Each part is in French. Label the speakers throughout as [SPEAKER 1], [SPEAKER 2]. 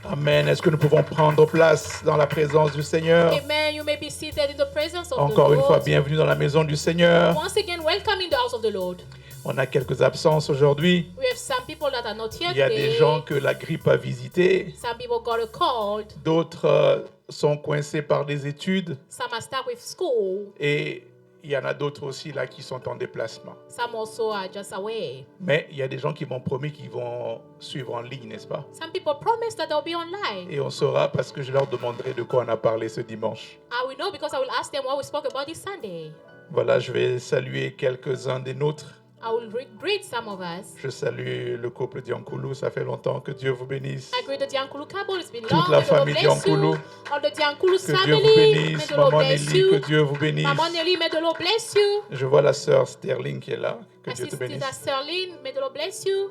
[SPEAKER 1] Amen. Est-ce que nous pouvons prendre place dans la présence du Seigneur?
[SPEAKER 2] Amen. You may be seated in the presence of
[SPEAKER 1] Encore
[SPEAKER 2] the
[SPEAKER 1] une fois,
[SPEAKER 2] Lord.
[SPEAKER 1] bienvenue dans la maison du Seigneur.
[SPEAKER 2] Once again, welcome in the house of the Lord.
[SPEAKER 1] On a quelques absences aujourd'hui.
[SPEAKER 2] We have some people that are not here
[SPEAKER 1] Il y a
[SPEAKER 2] today.
[SPEAKER 1] des gens que la grippe a visité.
[SPEAKER 2] Some people got a cold.
[SPEAKER 1] D'autres sont coincés par des études.
[SPEAKER 2] Some are stuck with school.
[SPEAKER 1] Et il y en a d'autres aussi là qui sont en déplacement.
[SPEAKER 2] Some also are just away.
[SPEAKER 1] Mais il y a des gens qui m'ont promis qu'ils vont suivre en ligne, n'est-ce pas?
[SPEAKER 2] Some people promise that they'll be online.
[SPEAKER 1] Et on saura parce que je leur demanderai de quoi on a parlé ce dimanche.
[SPEAKER 2] I will know because I will ask them what we spoke about this Sunday.
[SPEAKER 1] Voilà, je vais saluer quelques-uns des nôtres.
[SPEAKER 2] I will greet some of us.
[SPEAKER 1] Je salue le couple Diankoulou, ça fait longtemps, que Dieu vous bénisse.
[SPEAKER 2] I greet the Diankoulou couple. It's been
[SPEAKER 1] Toute
[SPEAKER 2] long.
[SPEAKER 1] la
[SPEAKER 2] May the Lord
[SPEAKER 1] famille
[SPEAKER 2] bless you.
[SPEAKER 1] Diankoulou.
[SPEAKER 2] All the Diankoulou's
[SPEAKER 1] Que Dieu
[SPEAKER 2] family.
[SPEAKER 1] vous
[SPEAKER 2] May
[SPEAKER 1] bénisse.
[SPEAKER 2] the Lord
[SPEAKER 1] Maman
[SPEAKER 2] bless
[SPEAKER 1] Nelly, que
[SPEAKER 2] you.
[SPEAKER 1] Dieu vous bénisse.
[SPEAKER 2] Maman Nelly, may the Lord bless you.
[SPEAKER 1] Je vois la sœur Sterling qui est là. Que
[SPEAKER 2] My
[SPEAKER 1] Dieu te
[SPEAKER 2] sister
[SPEAKER 1] bénisse.
[SPEAKER 2] Sterling, may the Lord bless you.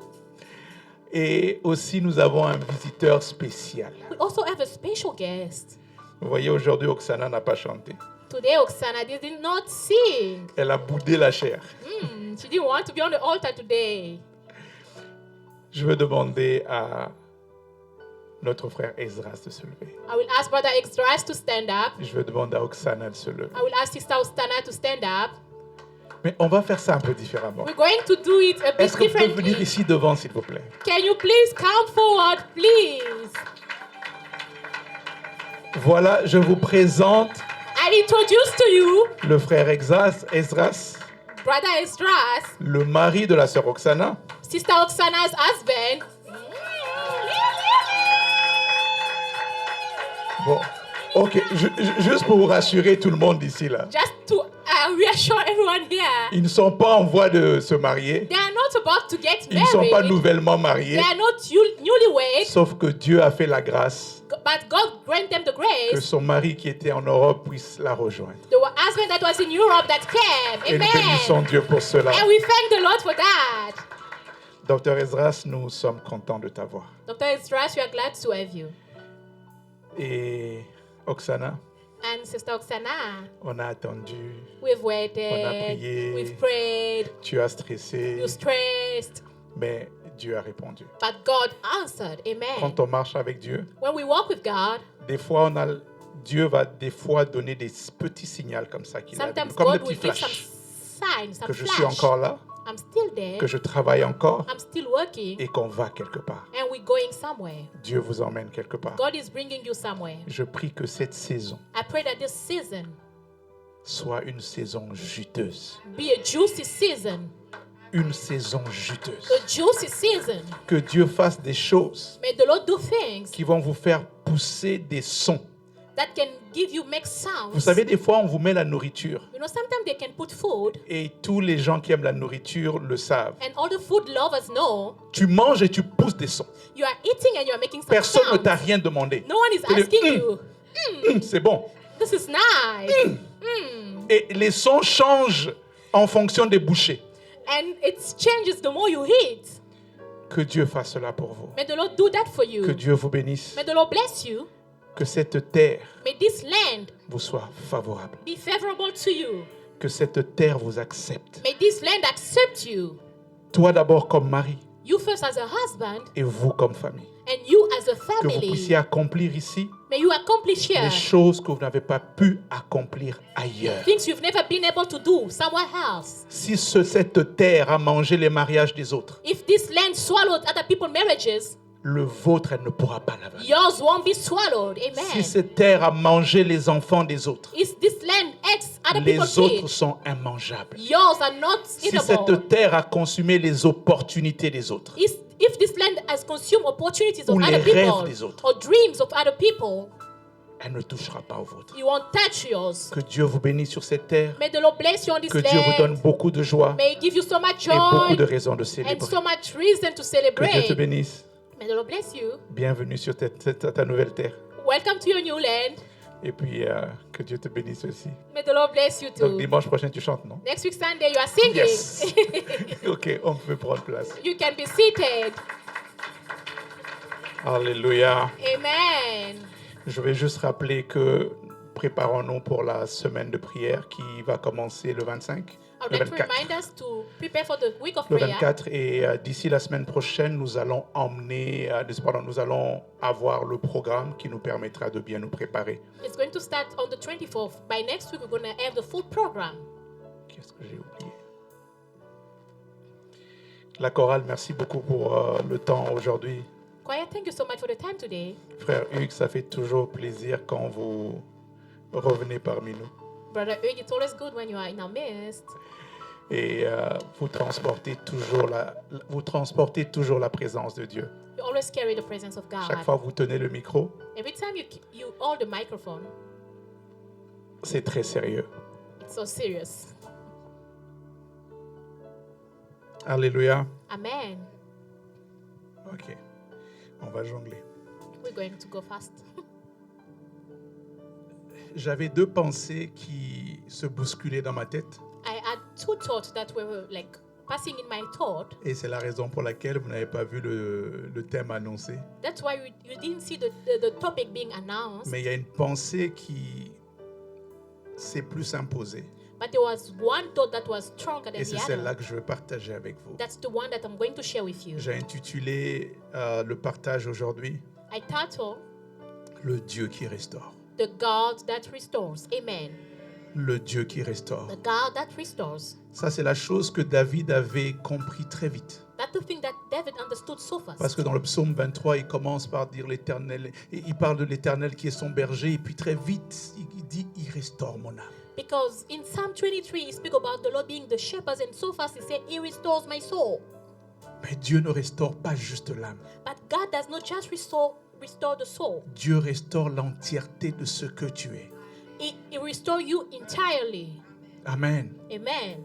[SPEAKER 1] Et aussi, nous avons un visiteur spécial.
[SPEAKER 2] We also have a special guest.
[SPEAKER 1] Vous voyez, aujourd'hui, Oksana n'a pas chanté.
[SPEAKER 2] Today, Oksana did not sing.
[SPEAKER 1] Elle a boudé la chair.
[SPEAKER 2] She didn't want to be on the altar today.
[SPEAKER 1] Je veux demander à notre frère Esdras de se lever.
[SPEAKER 2] I will ask Brother Exdras to stand up.
[SPEAKER 1] Je veux demander à Oksana de se lever.
[SPEAKER 2] I will ask Sister Oksana to stand up.
[SPEAKER 1] Mais on va faire ça un peu différemment.
[SPEAKER 2] We're going to do it a bit
[SPEAKER 1] Est-ce que vous pouvez venir
[SPEAKER 2] differently.
[SPEAKER 1] ici devant, s'il vous plaît?
[SPEAKER 2] Can you please come forward, please?
[SPEAKER 1] Voilà, je vous présente
[SPEAKER 2] I introduce to you
[SPEAKER 1] le frère Esdras,
[SPEAKER 2] Brother Exdras,
[SPEAKER 1] le mari de la sœur Oksana.
[SPEAKER 2] Sister Oksana's husband.
[SPEAKER 1] Bon, ok, juste pour vous rassurer tout le monde ici là.
[SPEAKER 2] Just to reassure everyone here.
[SPEAKER 1] Ils ne sont pas en voie de se marier.
[SPEAKER 2] They are not about to get
[SPEAKER 1] Ils ne sont pas
[SPEAKER 2] married.
[SPEAKER 1] nouvellement mariés.
[SPEAKER 2] They are not newlyweds.
[SPEAKER 1] Sauf que Dieu a fait la grâce
[SPEAKER 2] But God grant them the
[SPEAKER 1] que
[SPEAKER 2] grace.
[SPEAKER 1] son mari qui était en Europe puisse la rejoindre.
[SPEAKER 2] The husband that was in Europe that came.
[SPEAKER 1] Et nous bénissons
[SPEAKER 2] Amen.
[SPEAKER 1] Dieu pour cela.
[SPEAKER 2] And we thank the Lord for that.
[SPEAKER 1] Docteur Esdras, nous sommes contents de t'avoir.
[SPEAKER 2] Dr. Exdras, we are glad to have you.
[SPEAKER 1] Et Oksana,
[SPEAKER 2] And Sister Oksana,
[SPEAKER 1] on a attendu,
[SPEAKER 2] we've
[SPEAKER 1] on a
[SPEAKER 2] waited,
[SPEAKER 1] prié,
[SPEAKER 2] we've prayed,
[SPEAKER 1] tu as stressé,
[SPEAKER 2] you stressed,
[SPEAKER 1] mais Dieu a répondu.
[SPEAKER 2] but God answered. Amen.
[SPEAKER 1] Quand on marche avec Dieu,
[SPEAKER 2] When we walk with God,
[SPEAKER 1] des fois Dieu va des fois donner des petits signaux comme ça qu'il a,
[SPEAKER 2] sometimes
[SPEAKER 1] comme des
[SPEAKER 2] God
[SPEAKER 1] petits
[SPEAKER 2] will give some
[SPEAKER 1] flashs,
[SPEAKER 2] signs, some
[SPEAKER 1] que je suis
[SPEAKER 2] flash.
[SPEAKER 1] encore là,
[SPEAKER 2] I'm still there.
[SPEAKER 1] que je travaille encore
[SPEAKER 2] I'm still working.
[SPEAKER 1] et qu'on va quelque part.
[SPEAKER 2] And we're going somewhere.
[SPEAKER 1] Dieu vous emmène quelque part.
[SPEAKER 2] God is bringing you somewhere.
[SPEAKER 1] Je prie que cette saison
[SPEAKER 2] I pray that this season
[SPEAKER 1] soit une saison juteuse.
[SPEAKER 2] be a juicy season.
[SPEAKER 1] Une saison juteuse.
[SPEAKER 2] A juicy season.
[SPEAKER 1] Que Dieu fasse des choses
[SPEAKER 2] May the Lord do things
[SPEAKER 1] qui vont vous faire pousser des sons.
[SPEAKER 2] that can make sounds.
[SPEAKER 1] Vous savez, des fois, on vous met la nourriture
[SPEAKER 2] You know, sometimes they can put food,
[SPEAKER 1] et tous les gens qui aiment la nourriture le savent.
[SPEAKER 2] and all the food lovers know
[SPEAKER 1] Tu manges et tu pousses des sons.
[SPEAKER 2] you are eating and you are making some
[SPEAKER 1] Personne ne
[SPEAKER 2] sounds.
[SPEAKER 1] t'a rien demandé.
[SPEAKER 2] No one is
[SPEAKER 1] Tu dis,
[SPEAKER 2] asking you.
[SPEAKER 1] C'est bon.
[SPEAKER 2] This is nice.
[SPEAKER 1] Et les sons changent en fonction des bouchées.
[SPEAKER 2] And it changes the more you eat.
[SPEAKER 1] Que Dieu fasse cela pour vous.
[SPEAKER 2] May the Lord do that for
[SPEAKER 1] Que
[SPEAKER 2] you.
[SPEAKER 1] Dieu vous bénisse.
[SPEAKER 2] May the Lord bless you.
[SPEAKER 1] Que cette terre
[SPEAKER 2] May this land
[SPEAKER 1] vous soit favorable.
[SPEAKER 2] be favorable to you.
[SPEAKER 1] Que cette terre vous accepte.
[SPEAKER 2] May this land accept you.
[SPEAKER 1] Toi d'abord comme mari
[SPEAKER 2] You first as a husband
[SPEAKER 1] et vous comme famille.
[SPEAKER 2] and you as a
[SPEAKER 1] Que vous
[SPEAKER 2] family.
[SPEAKER 1] puissiez accomplir ici
[SPEAKER 2] May you accomplish here
[SPEAKER 1] les choses que vous n'avez pas pu accomplir ailleurs.
[SPEAKER 2] things you've never been able to do somewhere else.
[SPEAKER 1] Si cette terre a mangé les mariages des autres,
[SPEAKER 2] If this land swallowed other people's marriages,
[SPEAKER 1] le vôtre, elle ne pourra pas l'avaler.
[SPEAKER 2] yours won't be swallowed.
[SPEAKER 1] Si
[SPEAKER 2] Amen.
[SPEAKER 1] cette terre a mangé les enfants des autres,
[SPEAKER 2] If this land eats other people's
[SPEAKER 1] les autres
[SPEAKER 2] kids,
[SPEAKER 1] sont immangeables.
[SPEAKER 2] yours are not
[SPEAKER 1] Si
[SPEAKER 2] eatable.
[SPEAKER 1] cette terre a consumé les opportunités des autres,
[SPEAKER 2] If this land has consumed opportunities of
[SPEAKER 1] Ou les
[SPEAKER 2] other
[SPEAKER 1] rêves
[SPEAKER 2] people
[SPEAKER 1] des autres.
[SPEAKER 2] or dreams of other people,
[SPEAKER 1] elle ne touchera pas au vôtre.
[SPEAKER 2] you won't touch yours.
[SPEAKER 1] Que Dieu vous bénisse sur cette terre.
[SPEAKER 2] May the Lord bless you on this
[SPEAKER 1] Que Dieu vous donne
[SPEAKER 2] land.
[SPEAKER 1] beaucoup de joie
[SPEAKER 2] May He give you so much
[SPEAKER 1] et beaucoup
[SPEAKER 2] joy
[SPEAKER 1] de raisons de
[SPEAKER 2] and
[SPEAKER 1] célébrer.
[SPEAKER 2] so much reason to
[SPEAKER 1] Que Dieu te
[SPEAKER 2] celebrate.
[SPEAKER 1] bénisse.
[SPEAKER 2] May the Lord bless you.
[SPEAKER 1] Bienvenue sur ta nouvelle terre.
[SPEAKER 2] Welcome to your new land.
[SPEAKER 1] Et puis, que Dieu te bénisse aussi.
[SPEAKER 2] May the Lord bless you
[SPEAKER 1] Donc,
[SPEAKER 2] too.
[SPEAKER 1] dimanche prochain, tu chantes, non?
[SPEAKER 2] Next week Sunday you are singing.
[SPEAKER 1] Yes. Ok, on peut prendre place.
[SPEAKER 2] You can be seated.
[SPEAKER 1] Alléluia.
[SPEAKER 2] Amen.
[SPEAKER 1] Je vais juste rappeler que préparons-nous pour la semaine de prière qui va commencer le 25.
[SPEAKER 2] I would
[SPEAKER 1] Le
[SPEAKER 2] like to
[SPEAKER 1] 24.
[SPEAKER 2] remind us to prepare for the week of
[SPEAKER 1] Le
[SPEAKER 2] prayer.
[SPEAKER 1] 24 et d'ici la semaine prochaine, nous allons nous allons avoir le programme qui nous permettra de bien nous préparer.
[SPEAKER 2] It's going to start on the 24th. By next week, we're going to have the full program.
[SPEAKER 1] Qu'est-ce que j'ai oublié? La chorale, merci beaucoup pour le temps aujourd'hui.
[SPEAKER 2] Choir, thank you so much for the time today.
[SPEAKER 1] Frère Hugues, ça fait toujours plaisir quand vous revenez parmi nous.
[SPEAKER 2] Brother Hugh, it's always good when you are in our midst.
[SPEAKER 1] Et vous transportez toujours la présence de Dieu.
[SPEAKER 2] You always carry the presence of
[SPEAKER 1] Chaque
[SPEAKER 2] God.
[SPEAKER 1] fois que vous tenez le micro,
[SPEAKER 2] Every time you hold the microphone,
[SPEAKER 1] c'est très sérieux.
[SPEAKER 2] it's so serious.
[SPEAKER 1] Alléluia.
[SPEAKER 2] Amen.
[SPEAKER 1] Ok, on va jongler.
[SPEAKER 2] We're going to go fast.
[SPEAKER 1] J'avais deux pensées qui se bousculaient dans ma tête.
[SPEAKER 2] I had two thoughts that were like passing in my thought.
[SPEAKER 1] Et c'est la raison pour laquelle vous n'avez pas vu le thème annoncé.
[SPEAKER 2] That's why you didn't see the topic being announced.
[SPEAKER 1] Mais il y a une pensée qui s'est plus imposée.
[SPEAKER 2] But there was one thought that was stronger than
[SPEAKER 1] Et c'est
[SPEAKER 2] the
[SPEAKER 1] celle-là
[SPEAKER 2] other.
[SPEAKER 1] que je veux partager avec vous.
[SPEAKER 2] That's the one that I'm going to share with you.
[SPEAKER 1] J'ai intitulé le partage aujourd'hui
[SPEAKER 2] I title
[SPEAKER 1] Le Dieu qui restaure.
[SPEAKER 2] The God That Restores. Amen.
[SPEAKER 1] Le Dieu qui restaure.
[SPEAKER 2] The God That Restores.
[SPEAKER 1] Ça, c'est la chose que David avait compris très vite.
[SPEAKER 2] That's the thing that David understood so fast.
[SPEAKER 1] Parce que dans le psaume 23, il commence par dire l'Éternel, et il parle de l'Éternel qui est son berger, et puis très vite, il dit, il restaure mon âme.
[SPEAKER 2] Because in Psalm 23, he speaks about the Lord being the shepherd, and so fast he said, He restores my soul.
[SPEAKER 1] Mais Dieu ne restaure pas juste l'âme.
[SPEAKER 2] But God does not just restore the soul.
[SPEAKER 1] Dieu restaure l'entièreté de ce que tu es.
[SPEAKER 2] He restores you entirely.
[SPEAKER 1] Amen.
[SPEAKER 2] Amen.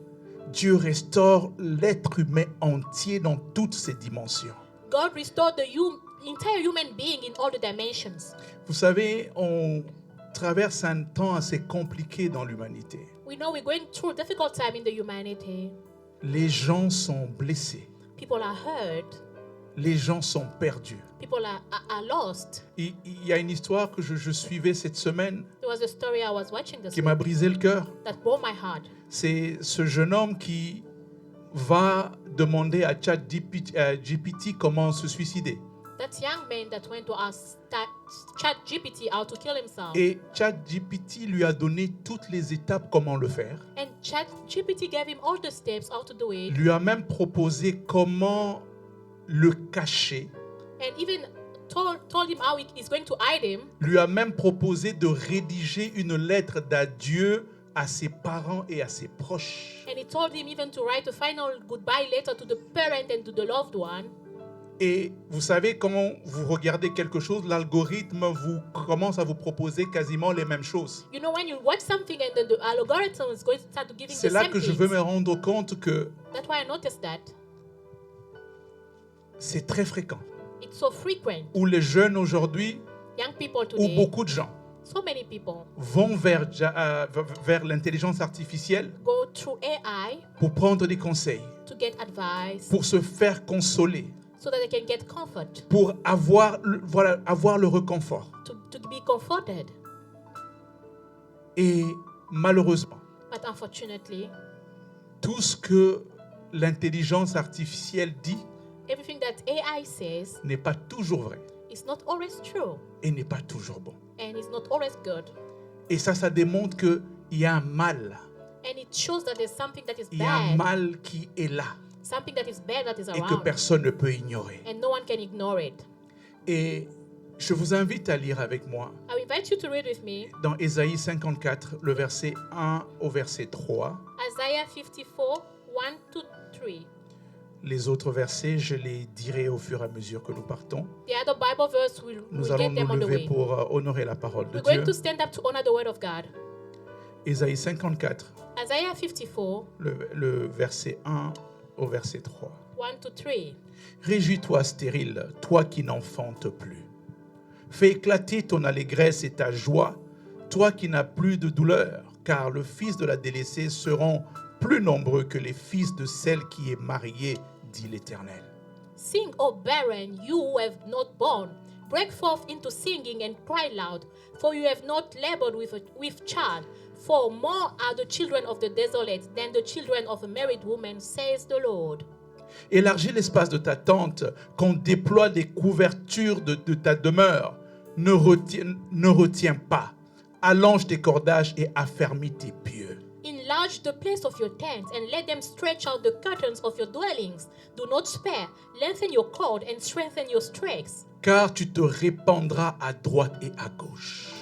[SPEAKER 1] Dieu restaure l'être humain entier dans toutes ses dimensions.
[SPEAKER 2] God restored the entire human being in all the dimensions.
[SPEAKER 1] Vous savez, on traverse un temps assez compliqué dans l'humanité.
[SPEAKER 2] We know we're going through a difficult time in the humanity.
[SPEAKER 1] Les gens sont blessés.
[SPEAKER 2] People are hurt.
[SPEAKER 1] Les gens sont perdus.
[SPEAKER 2] People are lost.
[SPEAKER 1] Il y a une histoire que je suivais cette semaine
[SPEAKER 2] There was a story I was watching this
[SPEAKER 1] qui m'a
[SPEAKER 2] week
[SPEAKER 1] brisé le cœur.
[SPEAKER 2] that broke my heart.
[SPEAKER 1] C'est ce jeune homme qui va demander à ChatGPT comment se suicider.
[SPEAKER 2] That young man that went to ask ChatGPT how to kill himself.
[SPEAKER 1] Et ChatGPT lui a donné toutes les étapes comment le faire.
[SPEAKER 2] And ChatGPT gave him all the steps how to do it.
[SPEAKER 1] Lui a même proposé comment le cacher.
[SPEAKER 2] And even told him how he's going to hide him.
[SPEAKER 1] Lui a même proposé de rédiger une lettre d'adieu à ses parents et à ses proches.
[SPEAKER 2] And he told him even to write a final goodbye letter to the parent and to the loved one.
[SPEAKER 1] Et vous savez, quand vous regardez quelque chose, l'algorithme commence à vous proposer quasiment les mêmes choses.
[SPEAKER 2] You know, when you watch something and then the algorithm is going to start to giving
[SPEAKER 1] C'est
[SPEAKER 2] the
[SPEAKER 1] là
[SPEAKER 2] same
[SPEAKER 1] que je
[SPEAKER 2] things.
[SPEAKER 1] veux me rendre compte que
[SPEAKER 2] That's why I noticed that.
[SPEAKER 1] c'est très fréquent.
[SPEAKER 2] It's so frequent.
[SPEAKER 1] Où les jeunes aujourd'hui,
[SPEAKER 2] Young people
[SPEAKER 1] où
[SPEAKER 2] today,
[SPEAKER 1] beaucoup de gens
[SPEAKER 2] so many people
[SPEAKER 1] vont vers l'intelligence artificielle
[SPEAKER 2] go through AI
[SPEAKER 1] pour prendre des conseils,
[SPEAKER 2] to get advice
[SPEAKER 1] pour se faire consoler,
[SPEAKER 2] so that they can get comfort,
[SPEAKER 1] pour avoir le réconfort.
[SPEAKER 2] to be comforted.
[SPEAKER 1] Et malheureusement,
[SPEAKER 2] But unfortunately,
[SPEAKER 1] tout ce que l'intelligence artificielle dit
[SPEAKER 2] everything that AI says
[SPEAKER 1] n'est pas toujours vrai
[SPEAKER 2] is not always true
[SPEAKER 1] et n'est pas toujours bon.
[SPEAKER 2] and is not always good.
[SPEAKER 1] Et ça démontre qu'il y a un mal.
[SPEAKER 2] And it shows that there's something that is
[SPEAKER 1] Il y a un
[SPEAKER 2] bad,
[SPEAKER 1] mal qui est là
[SPEAKER 2] something that is bad that is
[SPEAKER 1] et que
[SPEAKER 2] around,
[SPEAKER 1] personne ne peut ignorer.
[SPEAKER 2] and no one can ignore it.
[SPEAKER 1] Et je vous invite à lire avec moi
[SPEAKER 2] I invite you to read with me
[SPEAKER 1] dans Ésaïe 54, le verset 1 au verset 3.
[SPEAKER 2] Isaiah 54, 1 to 3.
[SPEAKER 1] Les autres versets, je les dirai au fur et à mesure que nous partons.
[SPEAKER 2] The other Bible verse, we'll
[SPEAKER 1] Nous allons
[SPEAKER 2] get them
[SPEAKER 1] nous
[SPEAKER 2] on the
[SPEAKER 1] lever
[SPEAKER 2] way.
[SPEAKER 1] pour honorer la parole de
[SPEAKER 2] We're going
[SPEAKER 1] Dieu.
[SPEAKER 2] to stand up to honor the word of God.
[SPEAKER 1] Ésaïe 54,
[SPEAKER 2] Isaiah 54,
[SPEAKER 1] le verset 1 au verset 3.
[SPEAKER 2] 1 to 3.
[SPEAKER 1] Réjouis-toi, stérile, toi qui n'enfantes plus. Fais éclater ton allégresse et ta joie, toi qui n'as plus de douleur, car le fils de la délaissée seront plus nombreux que les fils de celle qui est mariée, dit l'Éternel.
[SPEAKER 2] Sing, O barren, you who have not borne. Break forth into singing and cry loud, for you have not labored with child. For more are the children of the desolate than the children of a married woman, says the Lord.
[SPEAKER 1] Élargis l'espace de ta tente, qu'on déploie les couvertures de ta demeure. Ne retiens pas. Allonge tes cordages et affermis tes pieux.
[SPEAKER 2] Enlarge the place of your tent and let them stretch out the curtains of your dwellings. Do not spare. Lengthen your cord and strengthen your stakes.
[SPEAKER 1] Car tu te répandras à droite et à gauche.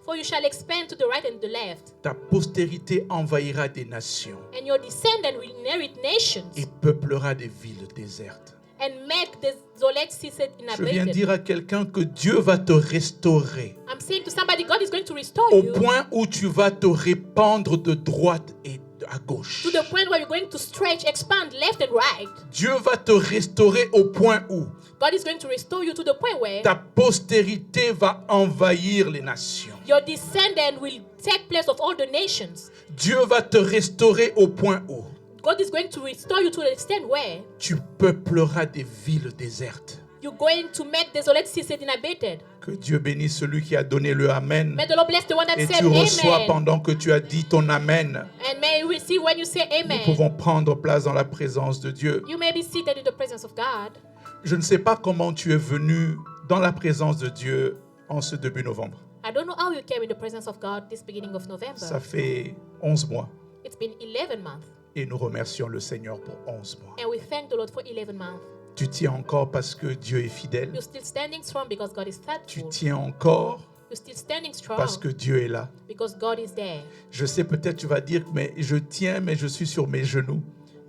[SPEAKER 2] For you shall expand to the right and the left,
[SPEAKER 1] Ta postérité envahira des nations
[SPEAKER 2] and your descendant will inherit nations
[SPEAKER 1] et peuplera des villes désertes.
[SPEAKER 2] and make desolate cities
[SPEAKER 1] Je viens
[SPEAKER 2] inhabited.
[SPEAKER 1] dire à quelqu'un que Dieu va te restaurer
[SPEAKER 2] I'm saying to somebody, God is going to restore
[SPEAKER 1] au
[SPEAKER 2] you
[SPEAKER 1] point où tu vas te répandre de droite et à gauche.
[SPEAKER 2] to the point where you're going to stretch, expand left and right.
[SPEAKER 1] Dieu va te restaurer au point où
[SPEAKER 2] God is going to restore you to the point where
[SPEAKER 1] ta postérité va envahir les nations.
[SPEAKER 2] your descendant will take place of all the nations.
[SPEAKER 1] Dieu va te restaurer au point où
[SPEAKER 2] God is going to restore you to the extent where
[SPEAKER 1] tu peupleras des villes désertes.
[SPEAKER 2] you're going to make desolate cities inhabited.
[SPEAKER 1] Que Dieu bénisse celui qui a donné le Amen.
[SPEAKER 2] May the Lord bless the one that
[SPEAKER 1] Et
[SPEAKER 2] said
[SPEAKER 1] tu reçois
[SPEAKER 2] amen.
[SPEAKER 1] pendant que tu as dit ton Amen.
[SPEAKER 2] And may you receive when you say
[SPEAKER 1] Nous
[SPEAKER 2] amen.
[SPEAKER 1] pouvons prendre place dans la présence de Dieu.
[SPEAKER 2] You may be seated in the presence of God.
[SPEAKER 1] Je ne sais pas comment tu es venu dans la présence de Dieu en ce début novembre.
[SPEAKER 2] I don't know how you came in the presence of God this beginning of November.
[SPEAKER 1] Ça fait 11 mois.
[SPEAKER 2] It's been 11 months.
[SPEAKER 1] Et nous remercions le Seigneur pour 11 mois.
[SPEAKER 2] And we thank the Lord for 11 months.
[SPEAKER 1] Tu tiens encore parce que Dieu est fidèle.
[SPEAKER 2] You're still standing strong because God is
[SPEAKER 1] Tu
[SPEAKER 2] faithful.
[SPEAKER 1] tiens encore
[SPEAKER 2] You're still standing strong
[SPEAKER 1] parce que Dieu est là.
[SPEAKER 2] because God is there.
[SPEAKER 1] Je sais, peut-être tu vas dire, mais je tiens, mais je suis sur mes genoux.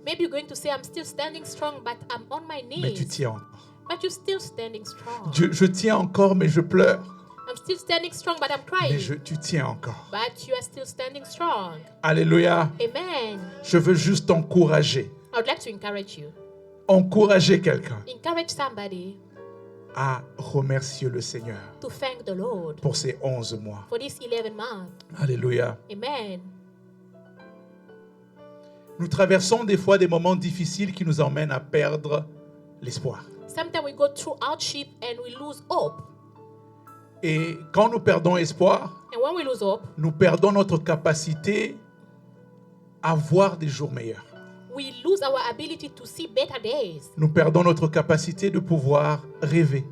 [SPEAKER 2] Maybe you're going to say, I'm still standing strong, but I'm on my
[SPEAKER 1] Mais tu
[SPEAKER 2] knees.
[SPEAKER 1] tiens encore.
[SPEAKER 2] But you're still standing strong.
[SPEAKER 1] Je tiens encore, mais je pleure.
[SPEAKER 2] I'm still standing strong, but I'm
[SPEAKER 1] Mais
[SPEAKER 2] crying.
[SPEAKER 1] tu tiens encore.
[SPEAKER 2] But you are still standing strong.
[SPEAKER 1] Alléluia.
[SPEAKER 2] Amen.
[SPEAKER 1] Je veux juste t'encourager.
[SPEAKER 2] I would like to encourage you.
[SPEAKER 1] Encourager quelqu'un
[SPEAKER 2] Encourage somebody
[SPEAKER 1] à remercier le Seigneur
[SPEAKER 2] to thank the Lord
[SPEAKER 1] pour ces 11 mois.
[SPEAKER 2] for this 11 months.
[SPEAKER 1] Alléluia.
[SPEAKER 2] Amen.
[SPEAKER 1] Nous traversons des fois des moments difficiles qui nous emmènent à perdre l'espoir.
[SPEAKER 2] Sometimes we go through hardship and we lose hope.
[SPEAKER 1] Et quand nous perdons espoir,
[SPEAKER 2] And when we lose hope,
[SPEAKER 1] nous perdons notre capacité à voir des jours meilleurs.
[SPEAKER 2] we lose our ability to see better days.
[SPEAKER 1] Nous perdons notre capacité de pouvoir rêver.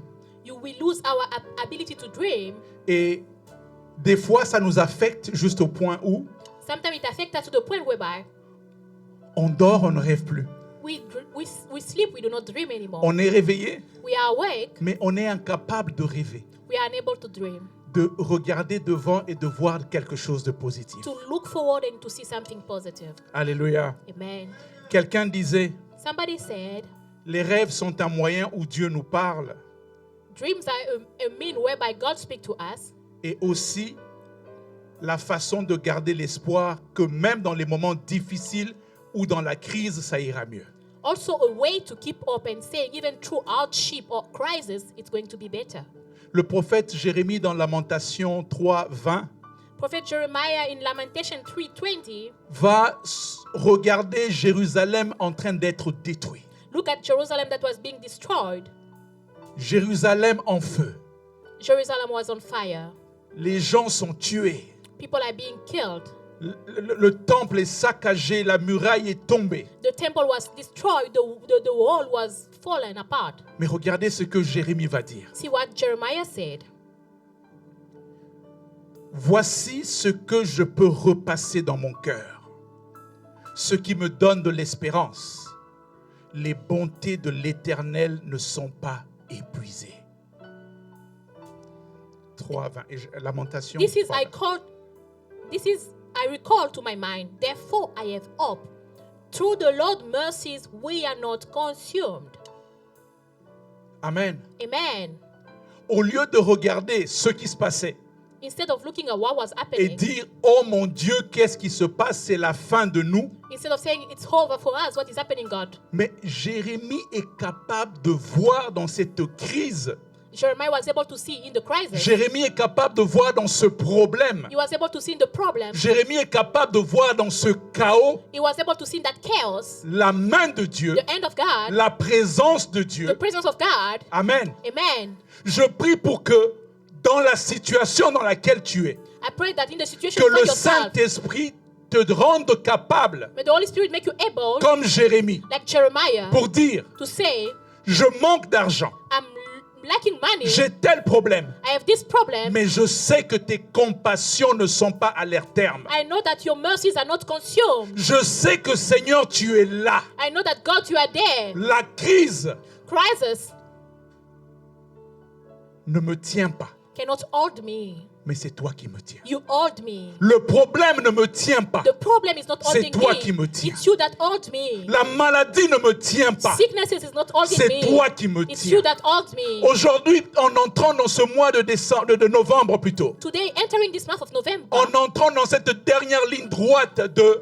[SPEAKER 2] We lose our ability to dream.
[SPEAKER 1] Et des fois, ça nous affecte juste au point où
[SPEAKER 2] Sometimes it affects us to the point whereby
[SPEAKER 1] on dort, on ne rêve plus.
[SPEAKER 2] we sleep, we do not dream anymore.
[SPEAKER 1] On est réveillé,
[SPEAKER 2] We are awake,
[SPEAKER 1] mais on est incapable de rêver,
[SPEAKER 2] we are unable to dream,
[SPEAKER 1] de regarder devant et de voir quelque chose de positif.
[SPEAKER 2] to look forward and to see something positive.
[SPEAKER 1] Alléluia.
[SPEAKER 2] Amen.
[SPEAKER 1] Quelqu'un disait,
[SPEAKER 2] Somebody said,
[SPEAKER 1] les rêves sont un moyen où Dieu nous parle
[SPEAKER 2] dreams are a mean whereby God speaks to us,
[SPEAKER 1] et aussi la façon de garder l'espoir que même dans les moments difficiles ou dans la crise, ça ira mieux.
[SPEAKER 2] also a way to keep up and saying even through hardship or crisis, it's going to be better.
[SPEAKER 1] Le prophète Jérémie dans Lamentation 3:20
[SPEAKER 2] Prophet Jeremiah in Lamentation 3:20,
[SPEAKER 1] va regarder Jérusalem en train d'être détruit.
[SPEAKER 2] look at Jerusalem that was being destroyed.
[SPEAKER 1] Jérusalem en feu.
[SPEAKER 2] Jerusalem was on fire.
[SPEAKER 1] Les gens sont tués.
[SPEAKER 2] People are being killed.
[SPEAKER 1] Le temple est saccagé, la muraille est tombée.
[SPEAKER 2] The temple was destroyed. The wall was fallen apart.
[SPEAKER 1] Mais regardez ce que Jérémie va dire.
[SPEAKER 2] See what Jeremiah said.
[SPEAKER 1] Voici ce que je peux repasser dans mon cœur, ce qui me donne de l'espérance. Les bontés de l'Éternel ne sont pas épuisées. 3:20. Lamentation.
[SPEAKER 2] This is
[SPEAKER 1] 3:20.
[SPEAKER 2] I recall to my mind. Therefore I have hope. Through the Lord's mercies we are not consumed.
[SPEAKER 1] Amen.
[SPEAKER 2] Amen.
[SPEAKER 1] Au lieu de regarder ce qui se passait
[SPEAKER 2] Instead of looking at what was
[SPEAKER 1] et
[SPEAKER 2] happening,
[SPEAKER 1] dire « Oh mon Dieu, qu'est-ce qui se passe? C'est la fin de nous. »
[SPEAKER 2] instead of saying it's over for us, what is happening, God?
[SPEAKER 1] Mais Jérémie est capable de voir dans cette crise.
[SPEAKER 2] Jeremiah was able to see in the crisis.
[SPEAKER 1] Jérémie est capable de voir dans ce problème.
[SPEAKER 2] He was able to see in the problem.
[SPEAKER 1] Jérémie est capable de voir dans ce chaos
[SPEAKER 2] He was able to see in that chaos
[SPEAKER 1] la main de Dieu,
[SPEAKER 2] the hand of God,
[SPEAKER 1] la présence de
[SPEAKER 2] the
[SPEAKER 1] Dieu.
[SPEAKER 2] presence of God.
[SPEAKER 1] Amen.
[SPEAKER 2] Amen.
[SPEAKER 1] Je prie pour que dans la situation dans laquelle tu es,
[SPEAKER 2] I pray that in the situation
[SPEAKER 1] que
[SPEAKER 2] you find
[SPEAKER 1] le
[SPEAKER 2] yourself,
[SPEAKER 1] Saint-Esprit te rende capable,
[SPEAKER 2] may the Holy Spirit make you able,
[SPEAKER 1] comme Jérémie,
[SPEAKER 2] like Jeremiah,
[SPEAKER 1] pour dire,
[SPEAKER 2] to say,
[SPEAKER 1] je manque d'argent,
[SPEAKER 2] I'm lacking money,
[SPEAKER 1] j'ai tel problème,
[SPEAKER 2] I have this problem,
[SPEAKER 1] mais je sais que tes compassions ne sont pas à leur terme.
[SPEAKER 2] I know that your mercies are not consumed.
[SPEAKER 1] Je sais que Seigneur, tu es là.
[SPEAKER 2] I know that God, you are there.
[SPEAKER 1] La crise
[SPEAKER 2] Crisis
[SPEAKER 1] ne me tient pas,
[SPEAKER 2] cannot hold me.
[SPEAKER 1] mais c'est toi qui me tiens.
[SPEAKER 2] You hold me.
[SPEAKER 1] Le problème ne me tient pas,
[SPEAKER 2] The problem is not
[SPEAKER 1] C'est
[SPEAKER 2] holding
[SPEAKER 1] toi
[SPEAKER 2] me.
[SPEAKER 1] qui me tiens.
[SPEAKER 2] It's you that hold me.
[SPEAKER 1] la maladie ne me tient pas,
[SPEAKER 2] Sicknesses is not holding
[SPEAKER 1] c'est
[SPEAKER 2] me.
[SPEAKER 1] toi qui me
[SPEAKER 2] It's
[SPEAKER 1] tiens.
[SPEAKER 2] you that hold me.
[SPEAKER 1] Aujourd'hui, en entrant dans ce mois de décembre, de novembre plutôt,
[SPEAKER 2] Today, entering this month of November,
[SPEAKER 1] en entrant dans cette dernière ligne droite de